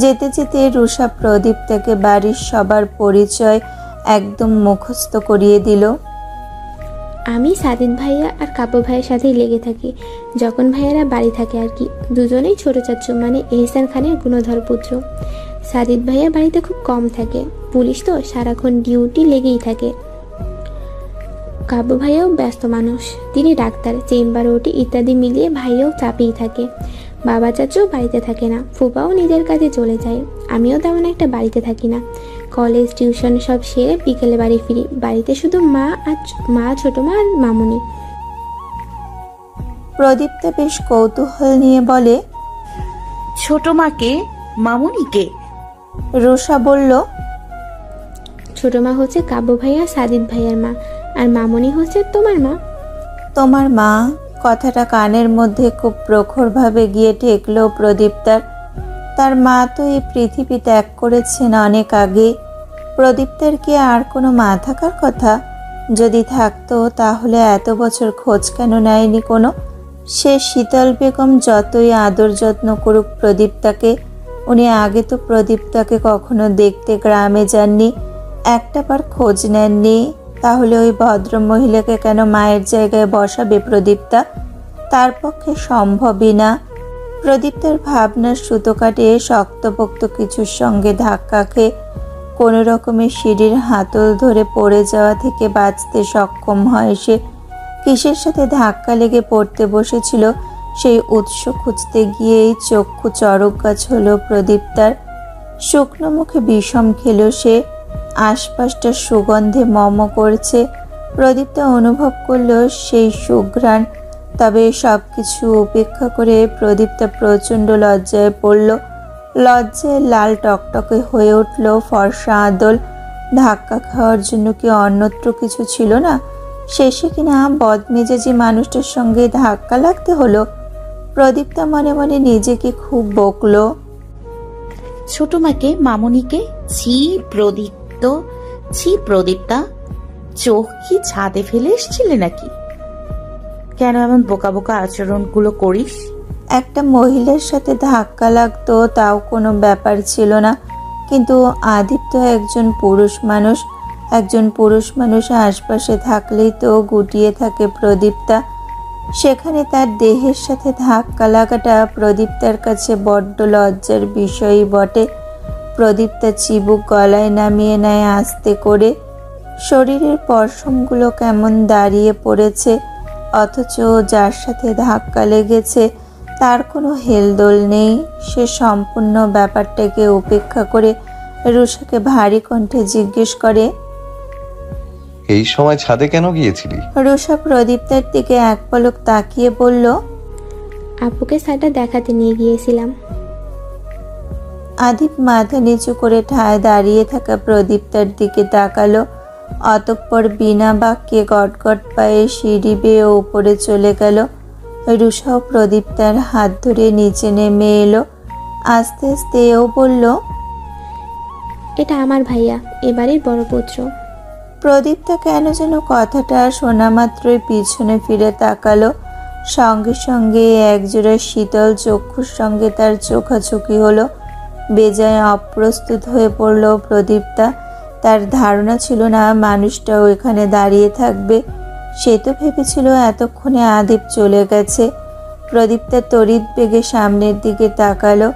Speaker 2: যেতে যেতে রুষা প্রদীপ্তাকে বাড়ির সবার পরিচয় একদম মুখস্থ করিয়ে দিল।
Speaker 8: আমি সাদিদ ভাইয়া আর কাব্য ভাইয়ের সাথেই লেগে থাকি, যখন ভাইয়ারা বাড়ি থাকে আর কি। দুজনেই ছোট চাচু, মানে এহসান খানের গুণধর পুত্র। সাদিদ ভাইয়া বাড়িতে খুব কম থাকে, পুলিশ তো সারাক্ষণ ডিউটি লেগেই থাকে। কাব্য ভাইয়াও ব্যস্ত মানুষ, তিনি ডাক্তার, চেম্বার, ওটি ইত্যাদি মিলিয়ে ভাইয়াও চাপেই থাকে। বাবা চাচু বাড়িতে থাকে না, ফুপাও নিজের কাজে চলে যায়। আমিও তেমন একটা বাড়িতে থাকি না, কলেজ টিউশন সব সেরে বিকেলে বাড়ি ফিরি। বাড়িতে শুধু মা, ছোট মা আর মামুনি।
Speaker 2: প্রদীপ্তা বেশ কৌতূহল নিয়ে বলে,
Speaker 4: ছোট মাকে, মামুনিকে?
Speaker 2: রুষা বলল,
Speaker 8: ছোট মা হচ্ছে কাব্য ভাইয়া সাদিদ ভাইয়ার মা, আর মামুনি হচ্ছে তোমার মা।
Speaker 2: তোমার মা? কথাটা কানের মধ্যে খুব প্রখরভাবে গিয়ে ঠেকলো প্রদীপ্তার। তার মা তো এই পৃথিবী ত্যাগ করেছেন অনেক আগে। প্রদীপ্তার কি আর কোনো মা থাকার কথা? যদি থাকতো তাহলে এত বছর খোঁজ কেন নেয়নি কোনো? সে শীতল বেগম যতই আদর যত্ন করুক প্রদীপ্তাকে, উনি আগে তো প্রদীপ্তাকে কখনো দেখতে গ্রামে যাননি, একটাবার খোঁজ নেননি। তাহলে ওই ভদ্র মহিলাকে কেন মায়ের জায়গায় বসাবে প্রদীপ্তা? তার পক্ষে সম্ভবই না। প্রদীপ্তার ভাবনার সুতো কাটিয়ে শক্তপোক্ত কিছুর সঙ্গে ধাক্কা খেয়ে কোনো রকমের সিঁড়ির হাতল ধরে পড়ে যাওয়া থেকে বাঁচতে সক্ষম হয় সে। কিসের সাথে ধাক্কা লেগে পড়তে বসেছিল সেই উৎস খুঁজতে গিয়েই চক্ষু চড়ক গাছ হলো প্রদীপ্তার। শুকনো মুখে বিষম খেল সে। আশপাশটা সুগন্ধে মম করছে। প্রদীপ্তা অনুভব করলো সেই সুঘ্রাণ। তবে সব কিছু উপেক্ষা করে প্রদীপ্তা প্রচণ্ড লজ্জায় পড়ল। লজ্জায় লাল টকটকে হয়ে উঠল ফর্সা আদল। ধাক্কা খাওয়ার জন্য কি অন্যত্র কিছু ছিল না? শেষে কিনা বদমেজাজি মানুষটার সঙ্গে ধাক্কা লাগতে হলো। প্রদীপ্তা মনে মনে নিজেকে খুব বকলো।
Speaker 4: ছোট মাকে, মামুনিকে? ছি প্রদীপ্তা, চোখ কি ছাদে ফেলে এসেছিলে নাকি? কেন এমন বোকা বোকা আচরণগুলো করিস?
Speaker 2: একটা মহিলার সাথে ধাক্কা লাগতো তাও কোনো ব্যাপার ছিল না, কিন্তু আদিপ তো একজন পুরুষ মানুষ আশপাশে থাকলেই তো গুটিয়ে থাকে প্রদীপ্তা। সেখানে তার দেহের সাথে ধাক্কা লাগাটা প্রদীপ্তার কাছে বড্ড লজ্জার বিষয়ই বটে। প্রদীপ্তা চিবুক গলায় নামিয়ে নেয় আস্তে করে। শরীরের পশমগুলো কেমন দাঁড়িয়ে পড়েছে, অথচ যার সাথে ধাক্কা লেগেছে তার কোনো হেলদোল নেই। সে সম্পূর্ণ ব্যাপারটাকে উপেক্ষা করে রুষাকে ভারী কণ্ঠে জিজ্ঞেস করে,
Speaker 1: এই সময় ছাদে কেন গিয়েছিলি?
Speaker 2: রুষা প্রদীপ্তার দিকে এক পলক তাকিয়ে বলল,
Speaker 8: আপুকে সাইডটা দেখাতে নিয়ে গিয়েছিলাম।
Speaker 2: আদিপ মাথা নিচু করে ঠায় দাঁড়িয়ে থাকা প্রদীপ্তার দিকে তাকালো। অতঃপর বিনা বাক্যে গটগট পায়ে সিঁড়ি বেয়ে উপরে চলে গেল। রুষাও প্রদীপ্তার হাত ধরে নিচে নেমে এলো। আস্তে আস্তে এও বলল,
Speaker 8: এটা আমার ভাইয়া, এবারের বড় পুত্র।
Speaker 2: প্রদীপ্তা কেন যেন কথাটা শোনা মাত্রই পিছনে ফিরে তাকালো। সঙ্গে সঙ্গে একজোড়া শীতল চক্ষুর সঙ্গে তার চোখাচোখি হলো। বেজায় অপ্রস্তুত হয়ে পড়ল প্রদীপ্তা। তার ধারণা ছিল না মানুষটাও এখানে দাঁড়িয়ে থাকবে। সে তো ভেবেছিল এতক্ষণে আদিপ চলে গেছে। প্রদীপ্তা তড়িৎ বেগে সামনের দিকে তাকালো।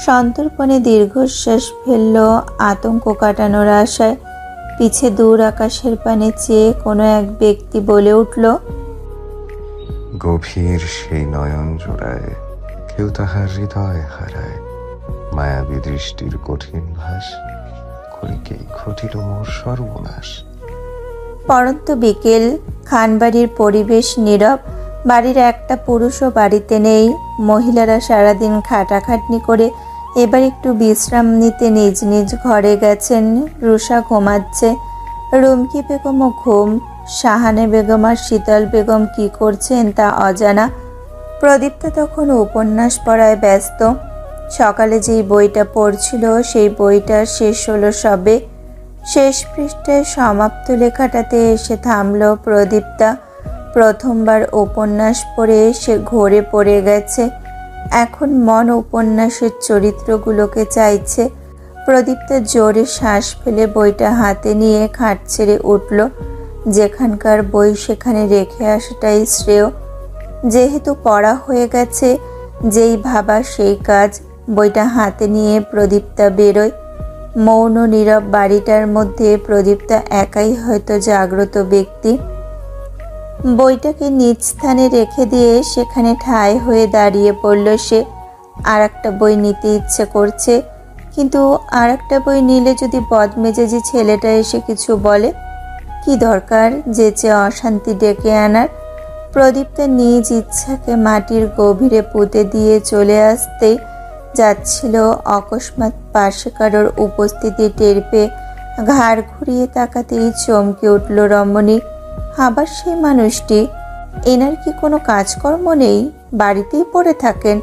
Speaker 2: সন্তর্পণে দীর্ঘশ্বাস ফেলল আতঙ্ক কাটানোর আশায়। পিছে দূর আকাশের পানে চেয়ে কোনো এক ব্যক্তি বলে উঠল,
Speaker 1: গভীর সেই নয়ন জোড়ায় কেউ তাহার হৃদয় হারায়, মায়াবী দৃষ্টির কঠিন ভাস করে কে ঘটিল মোর সর্বনাশ।
Speaker 2: পরন্ত বিকেল, খানবাড়ির পরিবেশ নীরব। বাড়ির একটা পুরুষও বাড়িতে নেই। মহিলারা সারাদিন খাটাখাটনি করে এবার একটু বিশ্রাম নিতে নিজ নিজ ঘরে গেছেন। রুষা ঘুমাচ্ছে, রুমকি বেগমও ঘুম। শাহানে বেগম আর শীতল বেগম কি করছেন তা অজানা। প্রদীপ্তা তখন উপন্যাস পড়ায় ব্যস্ত। সকালে যেই বইটা পড়ছিল সেই বইটা শেষ হলো সবে। শেষ পৃষ্ঠায় সমাপ্ত লেখাটাতে এসে থামল প্রদীপ্তা। প্রথমবার উপন্যাস পড়ে সে ঘোরে পড়ে গেছে। এখন মন উপন্যাসের চরিত্রগুলোকে চাইছে। প্রদীপ্তা জোরে শ্বাস ফেলে বইটা হাতে নিয়ে খাট ছেড়ে উঠল। যেখানকার বই সেখানে রেখে আসাটাই শ্রেয়। যেহেতু পড়া হয়ে গেছে, যেই ভাবা সেই কাজ। বইটা হাতে নিয়ে প্রদীপ্তা বেরোয়। মৌন নীরব বাড়িটার মধ্যে প্রদীপ্তা একাই হয়তো জাগ্রত ব্যক্তি। বইটাকে নিজ স্থানে রেখে দিয়ে সেখানে ঠায় হয়ে দাঁড়িয়ে পড়ল সে। আর একটা বই নিতে ইচ্ছে করছে, কিন্তু আর একটা বই নিলে যদি বদমেজাজি ছেলেটা এসে কিছু বলে, কি দরকার যেচে অশান্তি ডেকে আনার। প্রদীপ্তা নিজ ইচ্ছাকে মাটির গভীরে পুঁতে দিয়ে চলে আসতেই যাচ্ছিল, অকস্মাৎ পাশে কারোর উপস্থিতি টের পেয়ে ঘাড় ঘুরিয়ে তাকাতেই চমকে উঠল রমণী। আবার সেই মানুষটি। এনার কি কোনো কাজকর্ম নেই? বাড়িতেই পড়ে থাকেন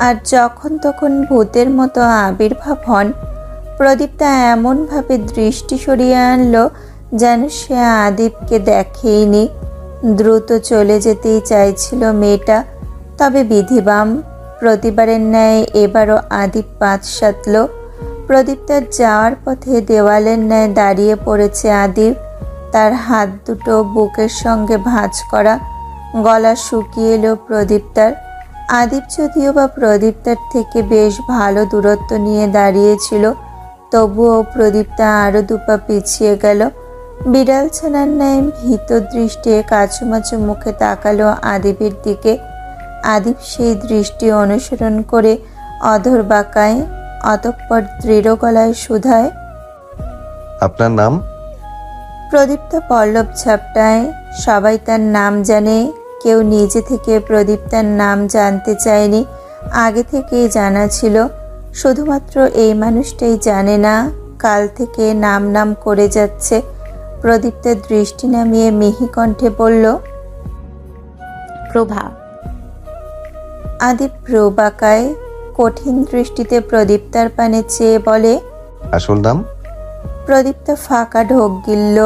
Speaker 2: আর যখন তখন ভূতের মতো আবির্ভাব হন। প্রদীপ্তা এমনভাবে দৃষ্টি সরিয়ে আনলো যেন সে আদিবকে দেখেইনি। দ্রুত চলে যেতেই চাইছিল মেয়েটা, তবে বিধিবাম। প্রতিবারের ন্যায় এবারও আদিব পাঁচ সাতল। প্রদীপ্তার যাওয়ার পথে দেওয়ালের ন্যায় দাঁড়িয়ে পড়েছে আদিব। তার হাত দুটো বুকের সঙ্গে ভাঁজ করা, গলা শুকিয়ে এলো প্রদীপ্তার। আদিব যদিও বা প্রদীপ্তার থেকে বেশ ভালো দূরত্ব নিয়ে দাঁড়িয়েছিল, তবুও প্রদীপ্তা আরও দুপা পিছিয়ে গেল। বিড়াল ছানার ন্যায় ভীত দৃষ্টে কাচুমাচু মুখে তাকালো আদিবের দিকে। আদিব সেই দৃষ্টি অনুসরণ করে অধর বাঁকায়, অতঃপর দৃঢ় গলায় শুধায়,
Speaker 1: আপনার নাম?
Speaker 2: প্রদীপ্তা পল্লব ঝাপটায়। সবাই তার নাম জানে, কেউ নিজে থেকে প্রদীপ্তার নাম জানতে চায়নি। আগে থেকেই জানা ছিল, শুধুমাত্র এই মানুষটাই জানে না। কাল থেকে নাম নাম করে যাচ্ছে। প্রদীপ্তার দৃষ্টি নামিয়ে মিহি কণ্ঠে বলল,
Speaker 4: প্রভা।
Speaker 2: আদিব প্রবাকায় কঠিন দৃষ্টিতে প্রদীপ্তার পানে চেয়ে বলে,
Speaker 1: আসল নাম?
Speaker 2: প্রদীপ্তা ফাঁকা ঢোক গিলল।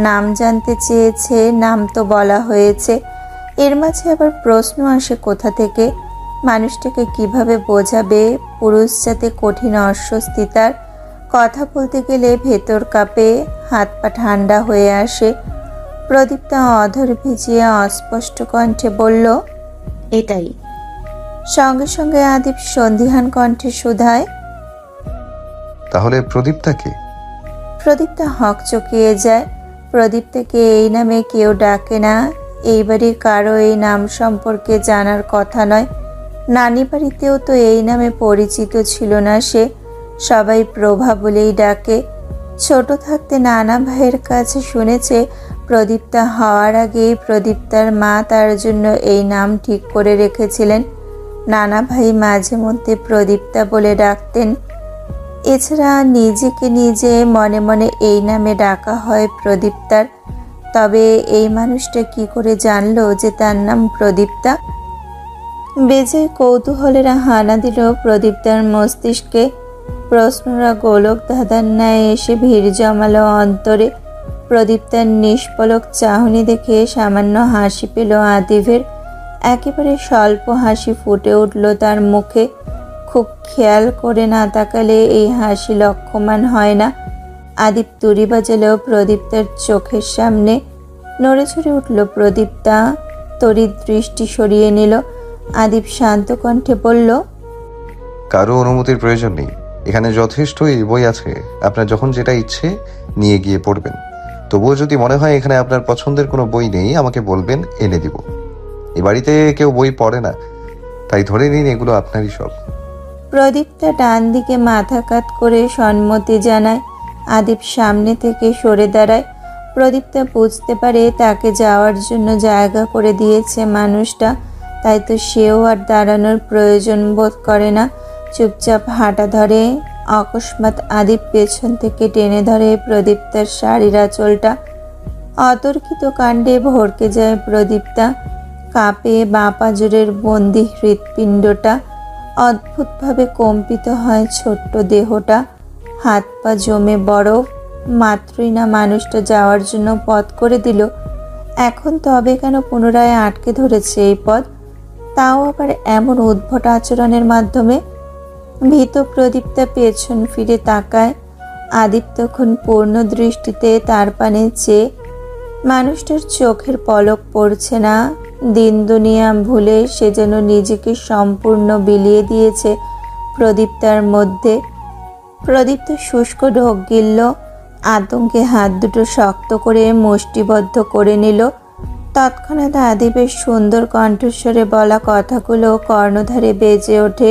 Speaker 2: নাম জানতে চেয়েছে, নাম তো বলা হয়েছে। এর মাঝে আবার প্রশ্ন আসে কোথা থেকে? মানুষটাকে কিভাবে বোঝাবে? পুরুষ জাতে কঠিন অস্বস্তি তার। কথা বলতে গেলে ভেতর কাঁপে, হাত পা ঠান্ডা হয়ে আসে। প্রদীপ্তা অধর ভিজিয়ে অস্পষ্ট কণ্ঠে বলল,
Speaker 4: এটাই।
Speaker 2: সঙ্গে সঙ্গে আদিব সন্দিহান কণ্ঠে শুধায়,
Speaker 1: তাহলে প্রদীপ্তাকে?
Speaker 2: প্রদীপ্তা হকচকিয়ে যায়। প্রদীপ্তাকে এই নামে কেউ ডাকে না। এইবারই কারো এই নাম সম্পর্কে জানার কথা নয়। নানি বাড়িতেও তো এই নামে পরিচিত ছিল না সে। সবাই প্রভা বলেই ডাকে। ছোট থাকতে নানা ভাইয়ের কাছে শুনেছে, প্রদীপ্তা হওয়ার আগেই প্রদীপ্তার মা তার জন্য এই নাম ঠিক করে রেখেছিলেন। নানা ভাই মাঝে মধ্যে প্রদীপ্তা বলে ডাকতেন। এছাড়া নিজেকে নিজে মনে মনে এই নামে ডাকা হয় প্রদীপ্তার। তবে এই মানুষটা কি করে জানলো যে তার নাম প্রদীপ্তা? বেজে কৌতূহলেরা হানা দিল প্রদীপ্তার মস্তিষ্কে। প্রশ্নরা গোলক ধাঁধার ন্যায় এসে ভিড় জমালো অন্তরে। প্রদীপ্তার নিষ্পলক চাহনি দেখে সামান্য হাসি পেল আদিবের। একেবারে স্বল্প হাসি ফুটে উঠল তার মুখে। খুব খেয়াল করে না তাকালে এই হাসি লক্ষ্যমান হয় না। আদিব তুড়ি বাজালেও প্রদীপ্তার চোখের সামনে। নড়ে চড়ে উঠল প্রদীপ্তা, তড়িৎ দৃষ্টি সরিয়ে নিল। আদিব শান্ত কণ্ঠে বলল,
Speaker 1: কারো অনুমতির প্রয়োজন নেই। এখানে যথেষ্ট এই বই আছে, আপনার যখন যেটা ইচ্ছে নিয়ে গিয়ে পড়বেন। তবুও যদি মনে হয় এখানে আপনার পছন্দের কোনো বই নেই, আমাকে বলবেন, এনে দিব। এ বাড়িতে কেউ বই পড়ে না, তাই ধরে নিন এগুলো আপনারই সব।
Speaker 2: প্রদীপ্তা ডান দিকে মাথা কাত করে সম্মতি জানায়। আদিব সামনে থেকে সরে দাঁড়ায়। প্রদীপ্তা বুঝতে পারে তাকে যাওয়ার জন্য জায়গা করে দিয়েছে মানুষটা, তাই তো সেও আর দাঁড়ানোর প্রয়োজন বোধ করে না। চুপচাপ হাঁটা ধরে। অকস্মাৎ আদিব পেছন থেকে টেনে ধরে প্রদীপ্তার শাড়ির আঁচলটা। অতর্কিত কাণ্ডে ভড়কে যায় প্রদীপ্তা। কাঁপে বাঁ পাঁজরের বন্দি হৃৎপিণ্ডটা। অদ্ভুতভাবে কম্পিত হয় ছোট্ট দেহটা। হাত পা জমে বরফ। মাত্রই না মানুষটা যাওয়ার জন্য পথ করে দিল, এখন তবে কেন পুনরায় আটকে ধরেছে এই পথ, তাও আবার এমন উদ্ভট আচরণের মাধ্যমে? ভীত প্রদীপ্তা পেছন ফিরে তাকায়। আদিপ তখন পূর্ণ দৃষ্টিতে তার পানে চেয়ে। মানুষটার চোখের পলক পড়ছে না। দিন দুনিয়া ভুলে সে যেন নিজেকে সম্পূর্ণ বিলিয়ে দিয়েছে প্রদীপ্তার মধ্যে। প্রদীপ্ত শুষ্ক ঢোক গিলল, আতঙ্কে হাত দুটো শক্ত করে মুষ্টিবদ্ধ করে নিল। তৎক্ষণাৎ আদিবের সুন্দর কণ্ঠস্বরে বলা কথাগুলো কর্ণধারে বেজে ওঠে।